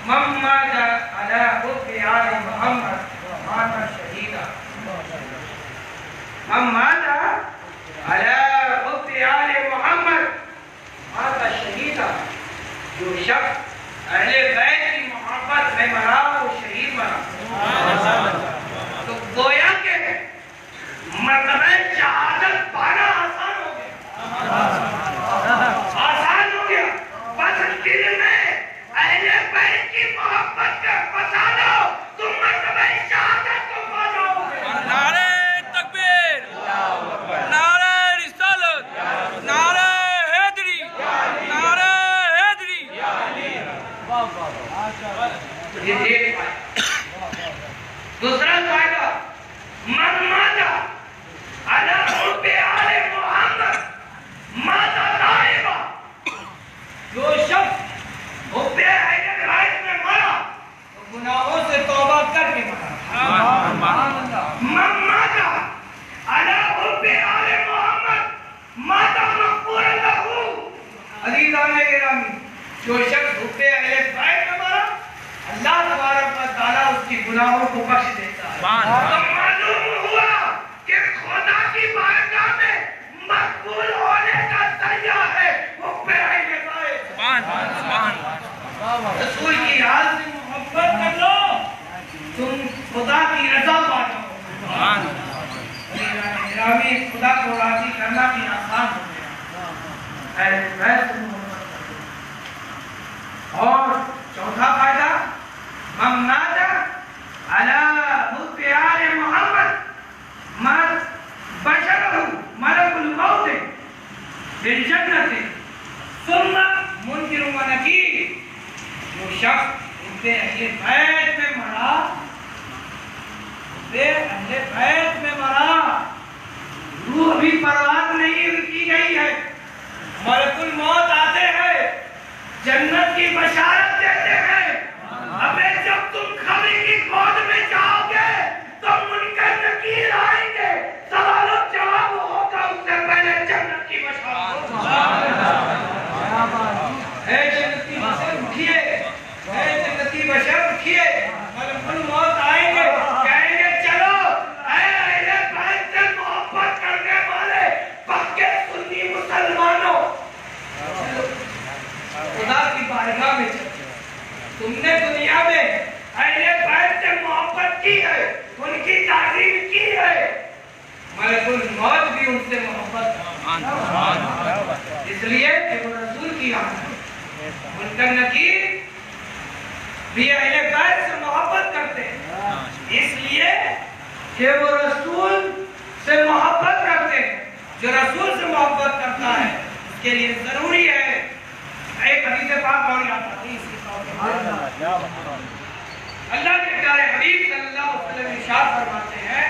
[SPEAKER 3] من مات علی حب آل محمد مات شہیدا، من مات علی حب آل محمد مات شہیدا، جو شخص اہل بیت کی محبت میں مرا وہ شہید مرا۔ تو گویا کہ مرتبہ شہادت پانا آسان ہو گیا، آسان ہو گیا، بس دل میں اہل بیت کی محبت کا بسا دو، تم مرتبہ شہادت کو پا جاؤ گے۔
[SPEAKER 2] نعرہ تکبیر، نعرہ رسالت، نعرہ حیدری، نعرہ حیدری۔
[SPEAKER 3] یہ ایک فائدہ۔ دوسرا فائدہ، من مات علی حب آل محمد مات تائبا، جو شخص حب اہل بیت میں مرا تو گناہوں سے توبہ کر کے مرا۔ من مات علی حب آل محمد مات مغفورا لہ۔ عزیزان گرامی، جو شخص حب اہل بیت میں مرا، اللہ تبارک و تعالیٰ اس کی گناہوں کو بخش دیتا ہے۔ تو معلوم ہوا کہ خدا کی بارگاہ میں مقبول ہونے کا ذریعہ ہے حب اہل بیت۔ رسول کی یاد سے محبت کر لو، تم خدا کی رضا پا جاؤ۔ گرامی، خدا کو راضی کرنا بھی آسان ہو گیا، اہل بیت سے محبت کر لو۔ اور چوتھا فائدہ، من مات علی حب آل محمد مات بشرہ ملک الموت بالجنت ثم منکر و نکیر، جو شخص حب اہل بیت میں مرا، حب اہل بیت میں مرا، روح بھی پرواز نہیں کی گئی ہے، ملک الموت آتے ہیں، جنت کی بشارت دیتے ہیں، ابے جب تم خبر کی گود میں جاؤ گے تو منکر نکیر آئیں گے، سوال و جواب ہوگا، اس سے پہلے جنت کی بشارت ہوگا۔ اے جنتی بشر اٹھیے، اے جنتی بشر اٹھیے، ملک الموت آئیں گے، کہیں گے چلو اے اہل بیت سے محبت کرنے والے پکے سنی مسلمانوں، خدا کی بارگاہ میں چلو، تم نے دنیا میں اہل بیت سے محبت کی ہے، ان کی تعظیم کی ہے، ملک الموت بھی ان سے محبت اس لیے کہ وہ رسول کی آمد ہے۔ منکر نکیر بھی اہل بیت سے محبت کرتے ہیں، اس لیے کہ وہ رسول سے محبت کرتے ہیں۔ جو رسول سے محبت کرتا ہے اس کے لیے ضروری ہے، ایک حدیث پاک اور یاد رکھیں، اس کی اللہ کے پیارے حبیب صلی اللہ علیہ وسلم ارشاد فرماتے ہیں،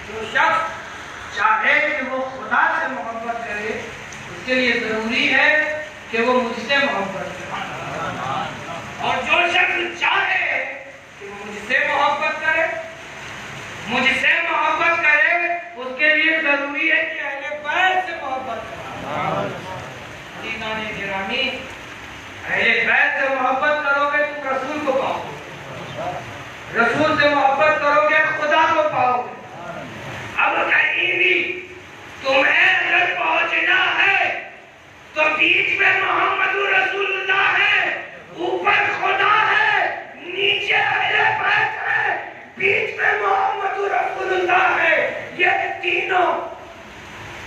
[SPEAKER 3] جو شخص چاہے کہ وہ خدا سے محبت کرے اس کے لیے ضروری ہے کہ وہ مجھ سے محبت کرے، اور جو شخص چاہے کہ وہ مجھ سے محبت کرے اس کے لیے ضروری ہے کہ اہل بیت سے محبت کرے۔ عزیزان گرامی، اہل بیت سے محبت کرو گے تم رسول کو پاؤ گے، رسول سے محبت کرو گے خدا کو پاؤ گے۔ اب کہیں بھی تمہیں اگر پہنچنا ہے تو بیچ میں محمد رسول اللہ ہے، اوپر خدا ہے، نیچے اہل بیت ہے، بیچ میں محمد رسول اللہ ہے، یہ تینوں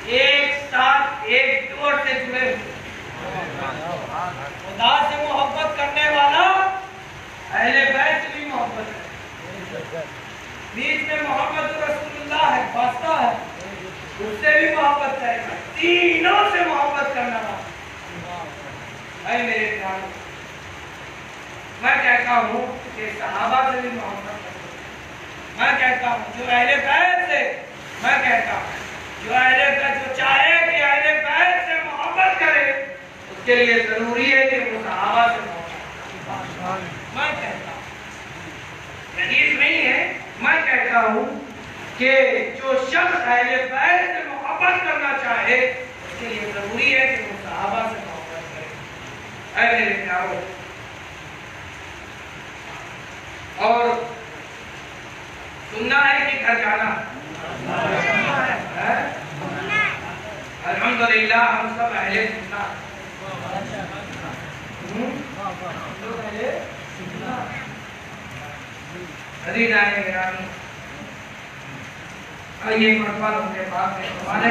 [SPEAKER 3] ایک ساتھ ایک جوڑ سے جڑے ہوئے۔ خدا سے محبت کرنے والا اہل بیت سے بھی محبت ہے، بیچ میں محمد رسول اللہ ہے، واسطہ ہے، اس سے بھی محبت کرے گا، تینوں سے محبت کرنا اے میرے پیارو، میں کہتا ہوں کہ صحابہ سے بھی محبت کرو، میں کہتا ہوں جو اہل بیت سے، میں کہتا ہوں جو اہل بیت جو چاہے کہ اہل بیت سے محبت کرے اس کے لیے ضروری ہے کہ وہ صحابہ سے محبت کرے۔ میں کہتا ہوں حدیث نہیں ہے، میں کہتا ہوں کہ جو شخص اہل بیت سے محبت کرنا چاہے اس کے لیے ضروری ہے کہ وہ صحابہ سے محبت کرے۔ اے میرے پیارو، اور سننا ہے کہ گھر جانا ہے؟ الحمدللہ ہم سب اہل سننا، عزیزان گرامی، آئیے ایک مرتبہ ان کے پاس ہے ہمارے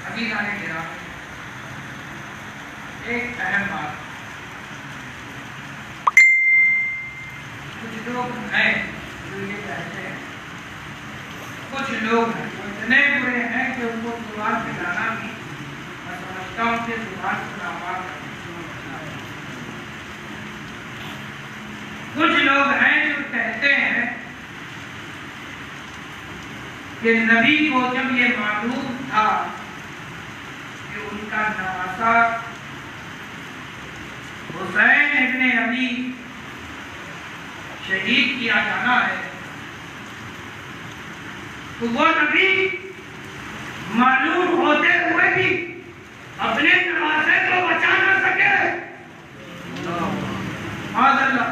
[SPEAKER 3] عزیزان گرامی، ایک اہم بات، کچھ لوگ ہیں جو یہ کہتے ہیں، کچھ لوگ ہیں جو اتنے برے ہیں کہ ان کو زبان پہ لانا بھی میں سمجھتا ہوں کہ زبان کو ناپاک ہے۔ کچھ لوگ ہیں جو کہتے ہیں کہ نبی کو جب یہ معلوم تھا کہ ان کا نواسا حسین ابن علی شہید کیا جانا ہے تو وہ نبی معلوم ہوتے ہوئے بھی اپنے نواسے کو بچا نہ سکے، معاذ اللہ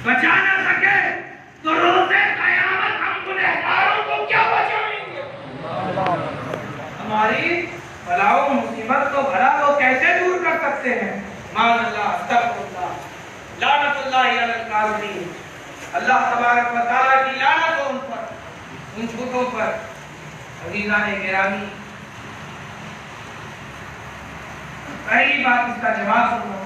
[SPEAKER 3] بچا نہ سکے تو روزے قیامت ہم گنہگاروں کو کیا بچائیں گے؟ ہماری بلا و مصیبت کو بھلا وہ کیسے دور کر سکتے ہیں؟ معاذ اللہ، استغفر اللہ، لعنت اللہ علی الکاذبین، اللہ تبارک و تعالیٰ کی لعنت ہو ان پر، ان جھوٹوں پر۔ عزیزان گرامی، پہلی بات اس کا جواب سنو،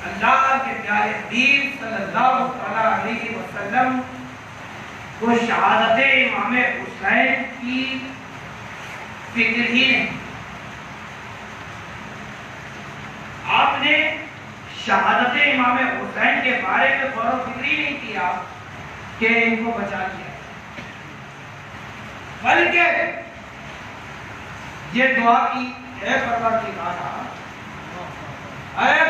[SPEAKER 3] اللہ کے پیارے حبیب صلی اللہ علیہ وسلم کو شہادت امام حسین کی فکر ہی نہیں، آپ نے شہادت امام حسین کے بارے میں غور و فکر ہی نہیں کیا کہ ان کو بچا لیا، بلکہ یہ دعا کی، اے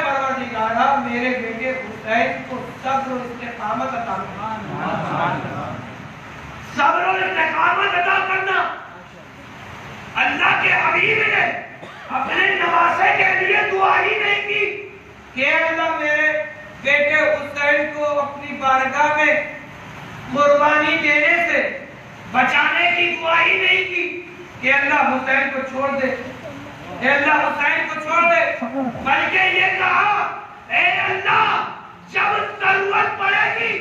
[SPEAKER 3] پروردگارا میرے بیٹے حسین کو صبر و استقامت عطا کرنا، صبر و استقامت عطا کرنا۔ اللہ کے حبیب نے اپنے نواسے کے لیے دعا ہی نہیں کی کہ اللہ میرے بیٹے حسین کو اپنی بارگاہ میں قربانی دینے سے بچانے کی دعا ہی نہیں کی کہ اللہ حسین کو چھوڑ دے، اے اللہ حسین کو چھوڑ دے، بلکہ یہ کہا اے اللہ جب ضرورت پڑے گی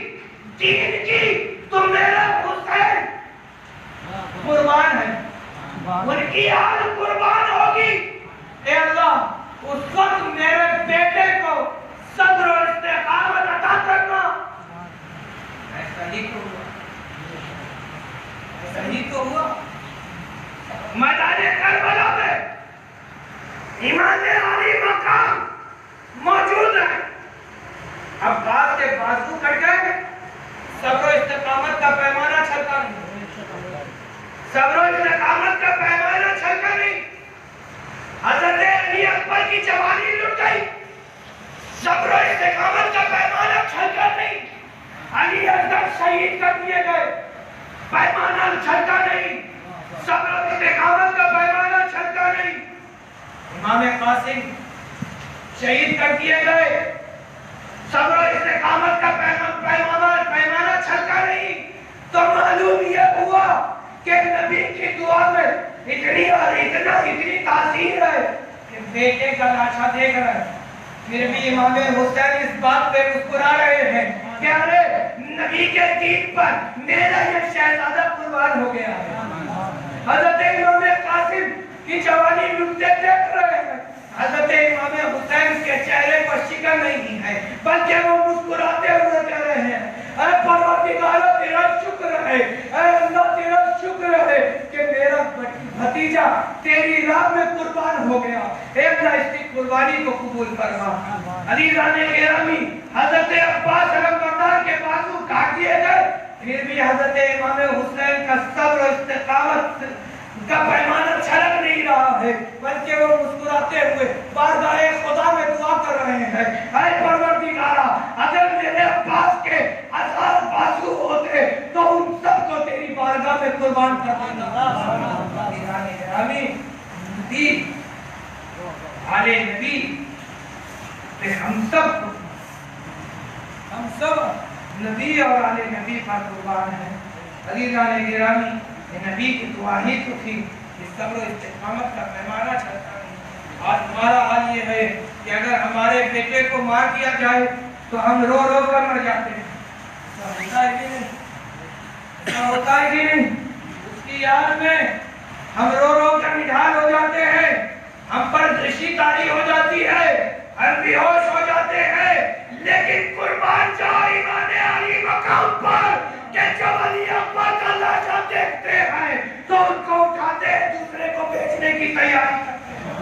[SPEAKER 3] دین کی تو میرا حسین قربان ہے، ان کی آل قربان ہوگی، اے اللہ اس وقت میرے بیٹے کو صبر اور استقامت عطا کرنا۔ ایسا ہی تو ہوا، ایسا ہی تو ہوا، صبر و استقامت کا پیمانہ چھلکا نہیں. حضرت علی اکبر کی جوانی لٹ گئی، صبر و استقامت کا پیمانہ چھلکا نہیں. علی اکبر شہید کر دیے گئے، پیمانہ چھلکا نہیں. صبر و استقامت کا پیمانہ چھلکا نہیں. امام قاسم شہید کر دیے گئے، صبر و استقامت کا پیمانہ چھلکا نہیں. تو معلوم یہ ہوا کہ نبی کی دعا میں اتنی اور اتنی تاثیر ہے کہ بیٹے کا لاشا دیکھ رہے ہیں، پھر بھی امام حسین اس بات پہ مسکرا رہے ہیں کہ ارے نبی کے دین پر میرا یہ شہزادہ قربان ہو گیا ہے. حضرت امام قاسم کی جوانی لٹتے دیکھ رہے ہیں، حضرت امام حسین کے چہرے پر شکن نہیں ہے بلکہ وہ مسکراتے ہوئے کہہ رہے ہیں اے پروردگار تیرا شکر ہے، اے اللہ تیرا شکر ہے کہ میرا بھتیجا تیری راہ میں قربان ہو گیا. اے اللہ اس کی قربانی کو قبول فرما. عزیزان گرامی، حضرت عباس علمبردار کے بازو کاٹ دیے گئے، پھر بھی حضرت امام حسین کا صبر و استقامت کا پیمانہ چھلک نہیں رہا ہے بلکہ وہ مسکراتے ہوئے بارگاہ خدا میں دعا کر رہے ہیں اے پروردگارا اگر میرے عباس کے 1000 بازو ہوتے تو ان سب کو تیری بارگاہ میں قربان کر دیتا. نبی آلِ نبی پہ ہم سب نبی اور آلِ نبی پر قربان ہیں. عزیزان گرامی، یہ نبی کی دعا ہی تو تھی کہ صبر و استقامت کا پیمانہ چھلکا نہیں. آج ہمارا حال یہ ہے کہ اگر ہمارے بیٹے کو مار دیا جائے تو ہم رو رو کر مر جاتے ہیں. ہوتا ہے کہ نہیں؟ ہوتا ہے کہ نہیں؟ اس کی یاد میں ہم رو رو کر نڈھال ہو جاتے ہیں، ہم پر درشی طاری ہو جاتی ہے، ہم بے ہوش ہو جاتے ہیں. لیکن قربان جاؤ ایمان علی مقام پر کہ جب علی اکبر کا لاشا دیکھتے ہیں تو ان کو اٹھاتے ہیں، دوسرے کو بیچنے کی تیاری کرتے ہیں.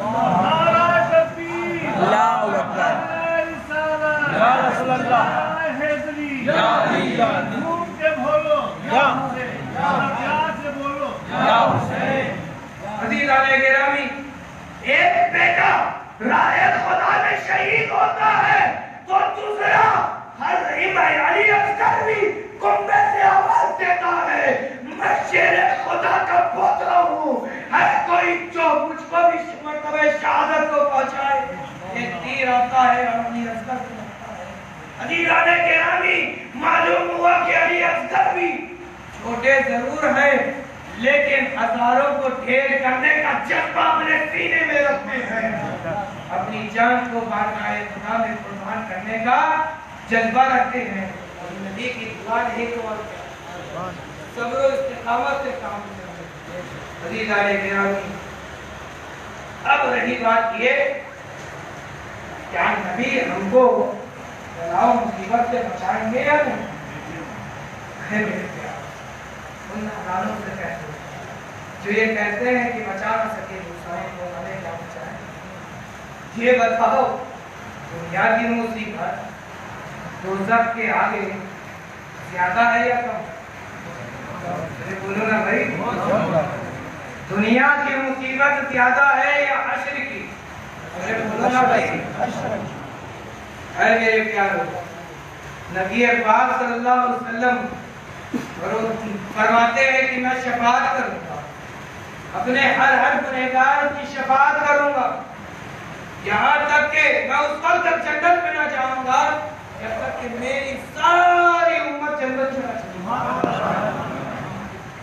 [SPEAKER 2] نعرہ تکبیر، اللہ اکبر، یا رسول اللہ، حیدری، یا علی، منہ سے بولو، یا حسین، پیار سے بولو، یا حسین.
[SPEAKER 3] عزیزان گرامی، ایک بیٹا راہ خدا میں شہید ہوتا ہے تو دوسرا ہر امام علی اکبر بھی کنبے سے آواز دیتا ہے میں شیر خدا کا پوترا ہوں، ہے کوئی جو مجھ کو بھی مرتبہ شہادت کو پہنچائے. ایک تیر آتا ہے اور علی اکبر کو لگتا ہے. عزیزان گرامی، معلوم ہوا کہ علی اکبر بھی چھوٹے ضرور ہیں لیکن ہزاروں کو ڈھیر کرنے کا جذبہ اپنے سینے میں رکھتے ہیں، اپنی جان کو بارگاہ خدا میں قربان کرنے کا جذبہ رکھتے ہیں. اور نبی کی دعا نہیں تو اور کیا، صبر و استقامت سے کام کرتے ہیں. عزیزان گرامی، اب رہی بات یہ کیا نبی ہم کو بلاؤ مصیبت سے بچائیں گے یا نہیں؟ ہے میرے پیار، ان نادانوں سے کہتے ہیں جو یہ کہتے ہیں کہ بچا نہ سکے دوسروں کو، ہمیں کیا بچائیں. یہ بتاؤ دنیا کی مصیبت دوزخ کے آگے زیادہ ہے یا کم؟ بولو نا بھائی، دنیا کی مصیبت زیادہ ہے یا حشر کی؟ بولو نا بھائی. اے میرے پیارو، نبی پاک صلی اللہ علیہ وسلم فرماتے ہیں کہ میں شفاعت کروں گا، اپنے ہر گنہگار کی شفاعت کروں گا، یہاں تک کہ میں اس وقت تک جنت میں نہ جاؤں گا جب تک کہ میری ساری امت جنت میں نہ چلی.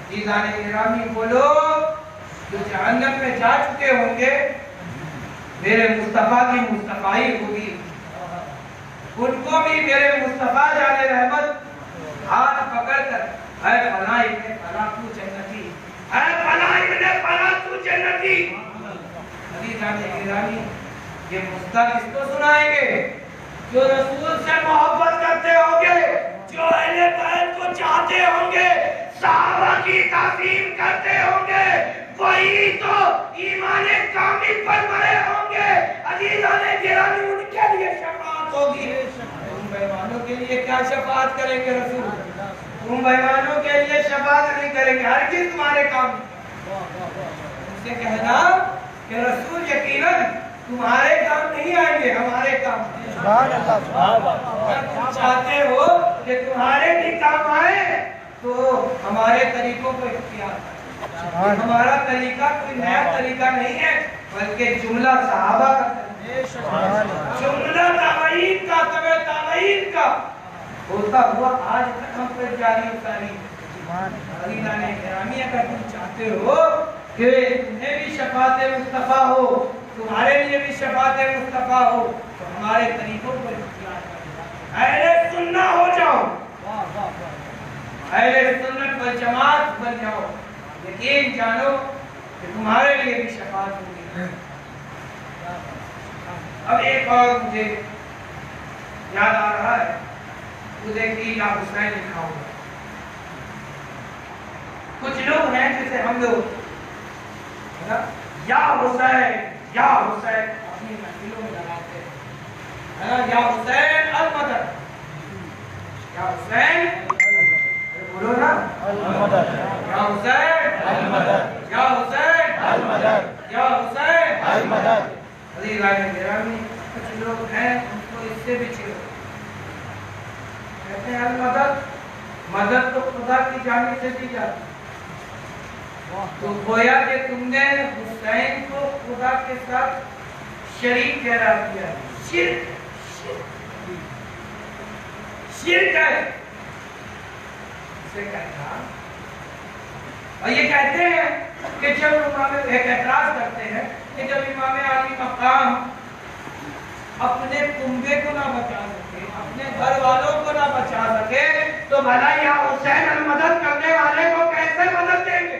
[SPEAKER 3] عزیزان گرامی، وہ لوگ جو جہنم میں جا چکے ہوں گے میرے مصطفیٰ کی مصطفائی ہوگی، ان کو بھی میرے مصطفیٰ جان رحمت ہاتھ پکڑ کر اے فلاں ابن فلاں تو جنتی، اے فلاں ابن فلاں تو جنتی. عزیزان گرامی، یہ مصطفیٰ کس کو سنائیں گے؟ جو رسول سے محبت کرتے ہوں گے، جو اہل بیت کو چاہتے ہوں گے، صحابہ کی تعظیم کرتے ہوں گے، وہی تو ایمان کامل پر مرے ہوں گے. عزیزان گرامی، ان کے لیے شفاعت ہوگی. تم بیمانوں کے لیے کیا شفاعت کریں گے رسول؟ تم بیمانوں کے لیے شفاعت نہیں کریں گے، ہر چیز تمہارے کام. ان سے کہنا کہ رسول یقیناً تمہارے کام نہیں آئیں گے، ہمارے کام اگر تم چاہتے ہو کہ تمہارے بھی کام آئے تو ہمارے طریقوں کو اختیار کرو۔ ہمارا طریقہ کوئی نیا طریقہ نہیں ہے بلکہ جملہ صحابہ کا جملہ تابعین کا تبع تابعین کا ہوتا ہوا آج تک ہم پر جاری اتاری۔ عزیزان گرامی، اگر تم چاہتے ہو کہ تمہیں بھی شفاعت مصطفیٰ ہو، تمہارے لیے بھی شفاعت مصطفیٰ ہو، تو ہمارے طریقوں کو اختیار کرو، اہل سنہ ہو جاؤ، اہل سنت والجماعت بن جاؤ، یقین جانو کہ تمہارے لیے بھی شفاعت ہوگی۔ اب ایک اور مجھے یاد آ رہا ہے، خودے کی یا حسین لکھا ہوگا۔ کچھ لوگ ہیں جیسے ہم لوگ یا حسین اپنی محفلوں میں لگاتے ہیں، یا حسین المدد، یا حسین بولو نا، یا حسین المدد، یا حسین المدد، یا حسین المدد۔ عزیزان گرامی، کچھ لوگ ہیں ان کو اس سے بھی چھوڑو، کہتے ہیں المدد، مدد تو خدا کی جانب سے دی جاتی، تو گویا کہ تم نے حسین کو خدا کے ساتھ شریک ٹھہرا دیا۔ شرک ہے اسے کہنا۔ اور یہ کہتے ہیں کہ جب امام ایک اعتراض کرتے ہیں کہ جب امام علی مقام اپنے کنبے کو نہ بچا سکے، اپنے گھر والوں کو نہ بچا سکے، تو بھلا یا حسین المدد کرنے والے کو کیسے مدد دیں گے؟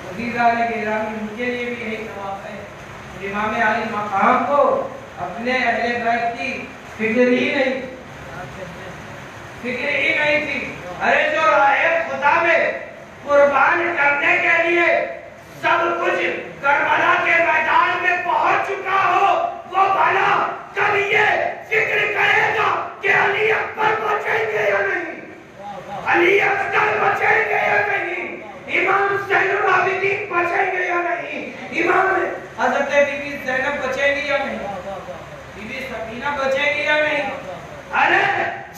[SPEAKER 3] عزیزان گرامی، ان کے لیے بھی یہی جواب ہے، امام علی مقام کو اپنے اہل بیت کی فکر ہی نہیں تھی۔ ارے جو راہ خدا میں قربان کرنے کے لیے سب کچھ کربلا کے میدان میں پہنچ چکا ہو، وہ بھلا کبھی یہ فکر کرے گا کہ علی اکبر بچیں گے یا نہیں، علی اصغر بچیں گے یا نہیں، امام زین العابدین بچیں گے یا نہیں، امام حضرت بی بی زینب بچیں گی یا نہیں، بی بی سکینہ بچیں گی یا نہیں؟ ارے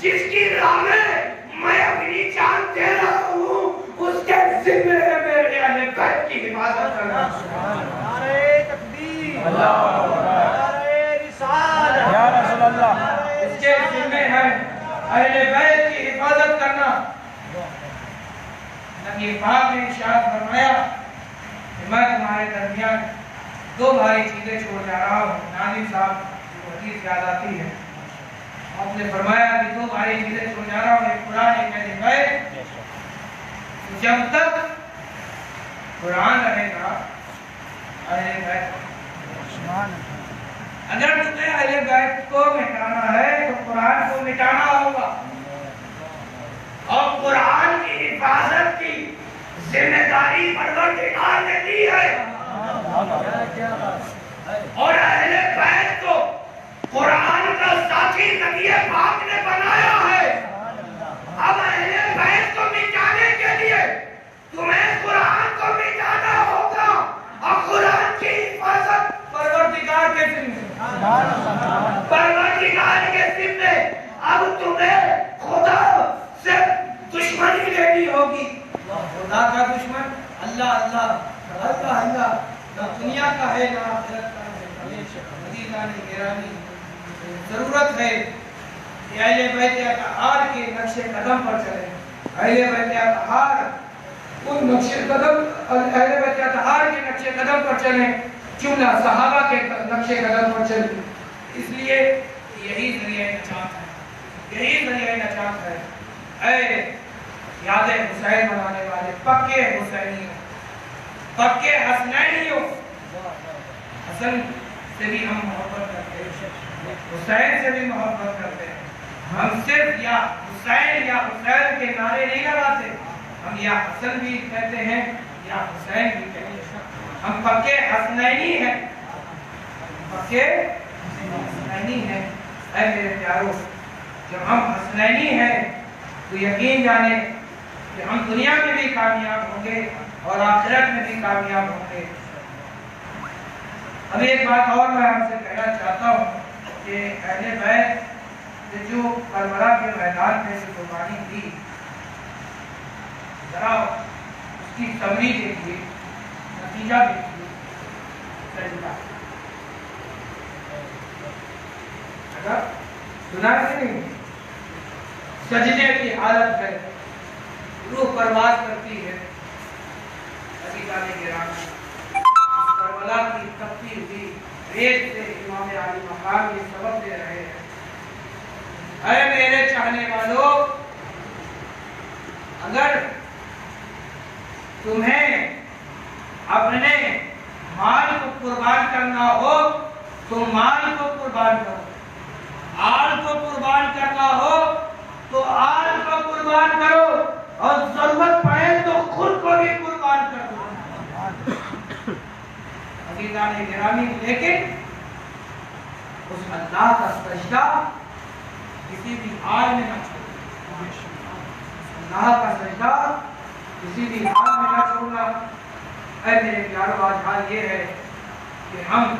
[SPEAKER 3] جس کی راہ میں میں اپنی جان دے رہا ہوں، اس کے ذمہ ہے میرے اہل بیت کی حفاظت کرنا۔ نعرہ تکبیر، نعرہ رسالت، یا رسول اللہ، اس کے ذمہ ہے اہل بیت کی حفاظت کرنا۔ نبی پاک نے ارشاد فرمایا کہ میں تمہارے درمیان دو بھاری چیزیں چھوڑ جا رہا ہوں۔ ناظم صاحب کو حدیث یاد آتی ہے، آپ نے فرمایا کہ دو بھاری چیزیں چھوڑ جا رہا ہوں، ایک قرآن، ایک اہل بیت۔ جب تک قرآن رہے گا اہل بیت، اگر تمہیں اہل بیت کو مٹانا ہے تو قرآن کو مٹانا ہوگا، اور قرآن کی حفاظت کی ذمہ داری پروردگار نے دی ہے، اور اہل بیت کو قرآن کا ساتھی نبی پاک نے بنایا ہے۔ اب اہل بیت کو مٹانے کے لیے تمہیں قرآن کو مٹانا ہوگا، اور قرآن کی حفاظت پروردگار کے ذمہ، پروردگار کے ذمہ۔ اب تمہیں خدا سے دشمنی لینی ہوگی، خدا کا دشمن اللہ اللہ اللہ اللہ، نہ دنیا کا ہے نہ آخرت کا ہے۔ عزیزان گرامی، ضرورت ہے کہ اہل بیت اطہار کے نقش قدم پر چلیں، اہل بیت اطہار ان نقش قدم، اہل بیت اطہار کے نقش قدم پر چلیں، جملہ صحابہ کے نقش قدم پر چلیں۔ اس لیے یہی ذریعہ نجات ہے، یہی ذریعہ نجات ہے۔ اے یاد حسین منانے والے پکے حسینیوں، پکے حسنینیوں، حسن سے بھی ہم محبت کرتے ہیں، حسین سے بھی محبت کرتے ہیں۔ ہم صرف یا حسین کے نعرے نہیں لگاتے، ہم یا حسن بھی کہتے ہیں یا حسین بھی کہتے ہیں۔ ہم پکے حسنینی ہیں، پکے حسنینی ہیں۔ اے میرے پیارو، جب ہم حسنینی ہیں تو یقین جانے کہ ہم دنیا میں بھی کامیاب ہوں گے اور آخرت میں بھی کامیاب ہوں گے۔ اب ایک بات اور میں آپ سے کہنا چاہتا ہوں کہ اہل بیت نے جو کربلا کے میدان میں جو قربانی دی، ذرا اس کی سمری دیکھیے، نتیجہ دیکھیے، سجدہ۔ سنا کہ نہیں؟ سجدے کی حالت ہے، روح پرواز کرتی ہے۔ عزیزان گرامی، کربلا کی تپتی ہوئی ریت سے امام علی مقام یہ سبق دے رہے ہیں، اے میرے چاہنے والوں، اگر تمہیں اپنے مال کو قربان کرنا ہو تو مال کو قربان کرو، آل کو قربان کرنا ہو تو آل کو قربان کرو، اور ضرورت پڑے تو خود کو بھی قربان کر دو۔ عزیزان گرامی، لیکن اس اللہ کا سجدہ کسی بھی حال میں نہ چھوڑنا، اللہ کا سجدہ کسی بھی حال میں نہ چھوڑنا۔ اے میرے پیارو، آج حال یہ ہے کہ ہم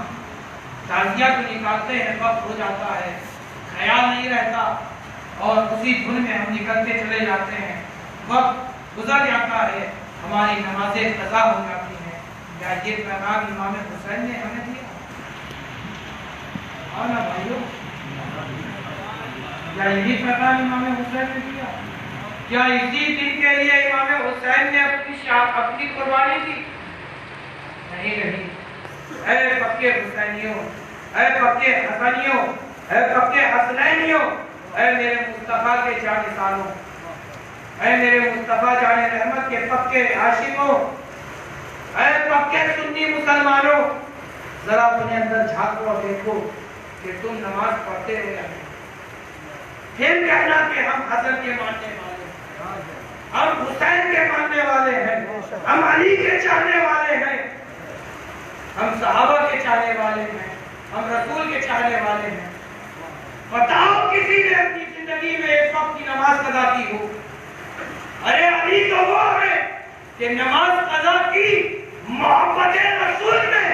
[SPEAKER 3] تعزیہ کو نکالتے ہیں، وقت ہو جاتا ہے، خیال نہیں رہتا، اور اسی دھن میں ہم نکلتے چلے جاتے ہیں، وقت گزر جاتا ہے، ہماری نمازیں قضا ہو جاتی ہیں۔ کیا یہ پیغام امام حسین نے ہمیں دیا؟ آنا بھائیو، کیا یہی پیغام امام حسین نے دیا؟ کیا اسی دن کے لیے امام حسین نے اپنی قربانی دی؟ نہیں۔ اے پکے حسینیوں، اے پکے حسنیوں، اے پکے حسنینیوں، اے میرے مصطفیٰ کے جان سالوں، اے میرے مصطفیٰ جان رحمت کے پکے عاشقوں، اے پکے سنی مسلمانوں، ذرا اپنے اندر جھانکو اور دیکھو کہ تم نماز پڑھتے ہو یا نہیں۔ پھر کہنا کہ ہم حسن کے ماننے والے ہیں، ہم حسین کے ماننے والے ہیں، ہم علی کے چاہنے والے ہیں، ہم صحابہ کے چاہنے والے ہیں، ہم رسول کے چاہنے والے ہیں۔ بتاؤ کسی نے اپنی زندگی میں ایک وقت کی نماز قضا کی ہو؟ ارے علی تو وہ ہے کہ نماز قضا کی محبت رسول میں،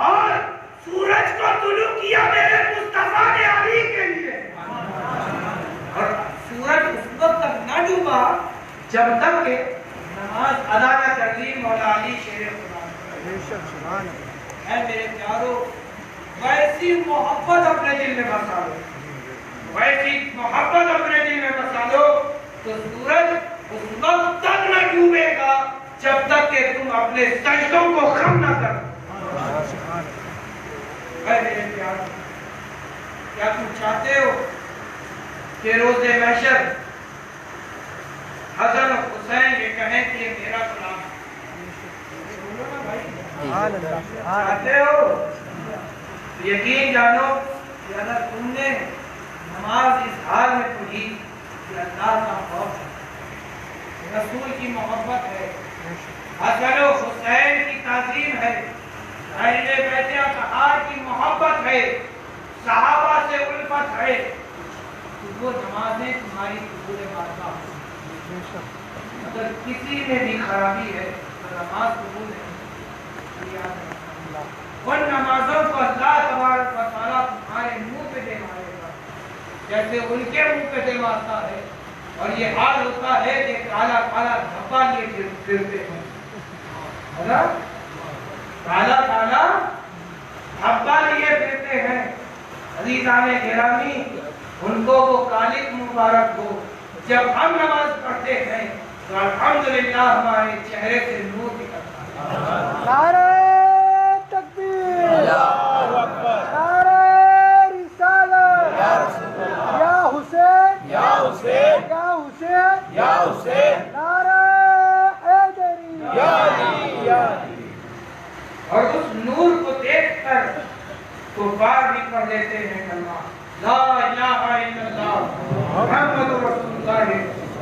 [SPEAKER 3] اور سورج کو طلوع کیا میرے مصطفیٰ نے علی کے لیے، اور سورج اس وقت تک نہ ڈوبا جب تک کہ نماز ادا نہ کر لی مولا علی شیر خدا۔ اے میرے پیارو، ویسی محبت اپنے دل میں بسا لو، ویسی محبت اپنے دل میں بسا لو، تو سورج اس وقت تک نہ ڈوبے گا جب تک کہ تم اپنے سجدوں کو خم نہ کرو۔ اے میرے پیارو، کیا تم چاہتے ہو کہ روز محشر حسن و حسین یہ کہیں کہ یہ میرا غلام ہے؟ چاہتے ہو؟ یقین جانو کہ اگر تم نے نماز اس حال میں پڑھی کہ اللہ کا خوف ہے، رسول کی محبت ہے، حسن و حسین کی تعظیم ہے، اہل بیت اطہار کی محبت ہے، صحابہ سے الفت ہے، تو وہ نمازیں تمہاری قبول بارگاہ ہوں۔ اگر کسی میں بھی خرابی ہے تو نماز قبول نہیں، ان نمازوں کو اللہ تبارک و تعالیٰ تمہارے منہ پہ دے مارے گا جیسے ان کے منہ پہ دے مارتا ہے، اور یہ حال ہوتا ہے کہ کالا کالا دھپا لیے پھرتے ہیں، کالا کالا دھپا لیے پھرتے ہیں۔ عزیزان گرامی، ان کو وہ کالک مبارک ہو جب ہم نماز پڑھتے ہیں تو الحمدللہ ہمارے چہرے سے نور نکلتا ہے۔
[SPEAKER 4] نعرہ تکبیر، نعرہ رسالت، یا حسین یا حسین یا حسین یا حسین، نعرہ حیدری یا علی یا علی۔
[SPEAKER 3] اور اس نور کو دیکھ کر کفار بھی پڑھ لیتے ہیں کلمہ لا الہ الا اللہ محمد رسول اللہ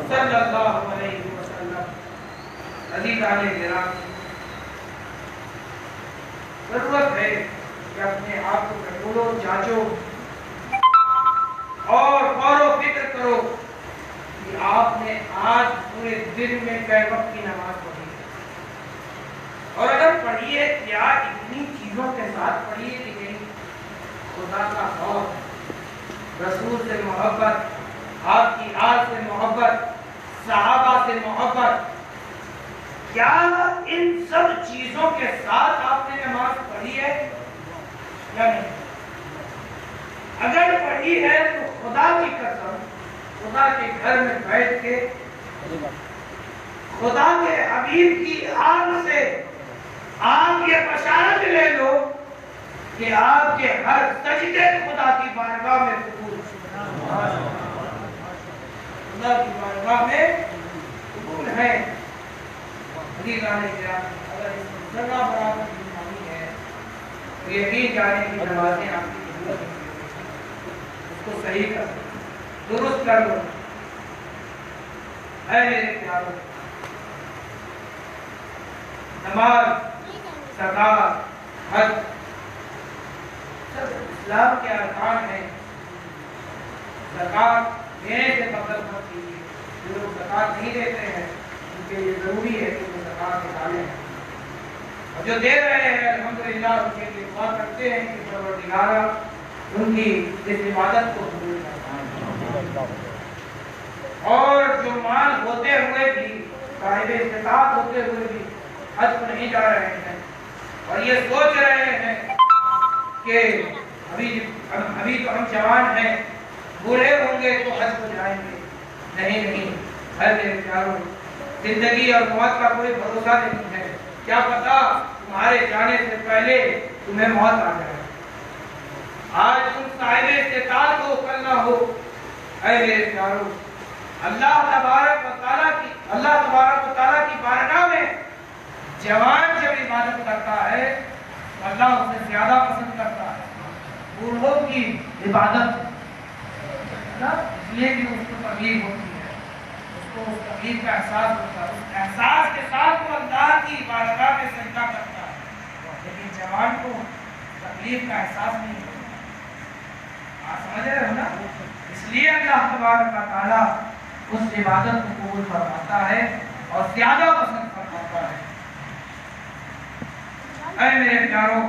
[SPEAKER 3] صلی اللہ علیہ وسلم۔ عزیزان گرامی، ضرورت ہے کہ اپنے آپ کو کنٹرولو، جانچو اور غور و فکر کرو کہ کہ آپ نے آج پورے دن میں کئی وقت کی نماز پڑھی ہے، اور اگر پڑھی ہے کیا اتنی چیزوں کے ساتھ پڑھی ہے کہ خدا کا خوف، رسول سے محبت، آپ کی آل سے محبت، صحابہ سے محبت، کیا ان سب چیزوں کے ساتھ آپ نے نماز پڑھی ہے یا نہیں؟ اگر پڑھی ہے تو خدا کی قسم خدا کے گھر میں بیٹھ کے خدا کے حبیب کی آل سے آپ یہ بشارت لے لو کہ آپ کے ہر سجدے خدا کی بارگاہ میں قبول، خدا کی بارگاہ میں قبول ہے۔ عزیزان کرام، اگر اس میں ذرہ برابر کی کمی ہے تو یقین جانے کی نمازیں آپ کی قبول ہیں۔ اس کو صحیح کر لو، درست کر لو۔ اے میرے پیارو، نماز، زکات، حج سب اسلام کے ارکان ہیں۔ زکات دینے سے بغیر مت کیجیے، جو لوگ زکات نہیں دیتے ہیں ان کے لیے ضروری ہے کہ وہ زکات نکالیں، اور جو دے رہے ہیں الحمدللہ ان کے لیے دعا کرتے ہیں کہ پروردگارہ ان کی اس عبادت کو قبول کرنا، اور جو مال ہوتے ہوئے بھی، صاحب استطاعت ہوتے ہوئے بھی حج کو نہیں جا رہے ہیں اور یہ سوچ رہے ہیں کہ ابھی تو ہم جوان ہیں، بوڑھے ہوں گے تو حج کو جائیں گے، نہیں، ہر میرے پیارو، زندگی اور موت کا کوئی بھروسہ نہیں ہے، کیا پتا تمہارے جانے سے پہلے تمہیں موت آ جائے۔ آج تم صاحب استطاعت ہو کل نہ ہو، اے میرے پیارو، اللہ تبارک و تعالیٰ کی بارگاہ میں جوان جب عبادت کرتا ہے تو اللہ اسے زیادہ پسند کرتا ہے بوڑھوں کی عبادت، اس لیے کہ اس کو تکلیف ہوتی ہے، اس کو اس تکلیف کا احساس ہوتا ہے، اس احساس کے ساتھ وہ اللہ کی بارگاہ میں سجدہ کرتا ہے، لیکن جوان کو تکلیف کا احساس نہیں ہوتا۔ آپ سمجھ رہے ہو نا؟ اس لیے اللہ تبارک و تعالیٰ اس عبادت کو قبول فرماتا ہے اور زیادہ پسند فرماتا ہے۔ اے میرے پیارو،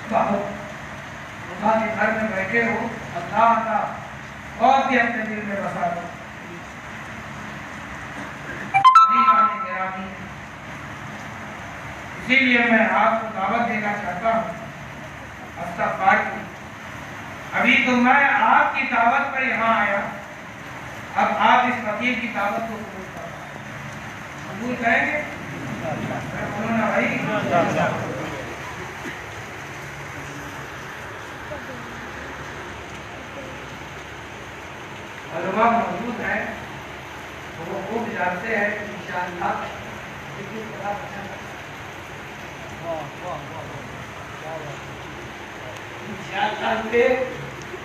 [SPEAKER 3] خدا کے گھر میں بیٹھے ہو، اللہ کا خوف بھی اپنے دل میں بسا دو۔ اسی لیے میں آپ کو دعوت دینا چاہتا ہوں، استغفار کی۔ ابھی تو میں آپ کی دعوت پر یہاں آیا، اب آپ اس فقیر کی دعوت کو قبول کریں، قبول کریں گے؟ بولو نا بھائی۔ علماء موجود ہیں، وہ خوب جانتے ہیں کہ انشاءاللہ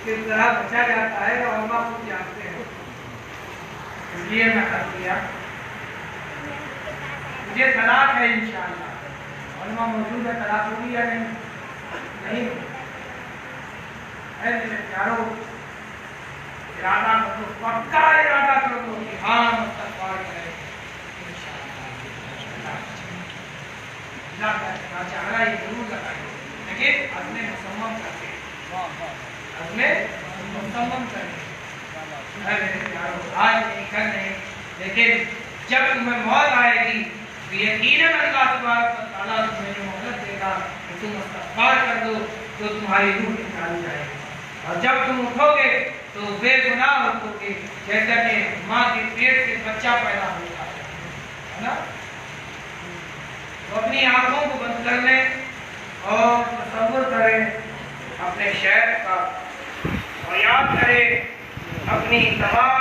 [SPEAKER 3] کس طرح بچا جاتا ہے، علماء خوب جانتے ہیں، اس لیے میں کر دیا۔ مجھے طلاق ہے انشاءاللہ، علماء موجود ہے، طلاق ہوگی یا نہیں؟ نہیں۔ اے میرے پیارو، ارادہ کر دو، پکا ارادہ کر دو کہ ہاں استغفار کریں انشاءاللہ۔ اللہ کا چہرہ یہ ضرور لگائیں، لیکن عزم مصمم کر کے، عزم مصمم کر کے۔ اے میرے پیارو، آج نہیں کل نہیں، لیکن جب تمہیں موت آئے گی تو یقیناً اللہ تبارک و تعالیٰ تمہیں جو مہلت دے گا کہ تم استغفار کر دو تو تمہاری روح نکالی جائے گی، اور جب تم اٹھو گے تو بے گناہ اٹھو گے، جیسا کہ ماں کے پیٹ سے بچہ پیدا ہوتا ہے نا۔ تو اپنی آنکھوں کو بند کر لیں اور تصور کریں اپنے شہر کا، اور یاد کریں اپنی تمام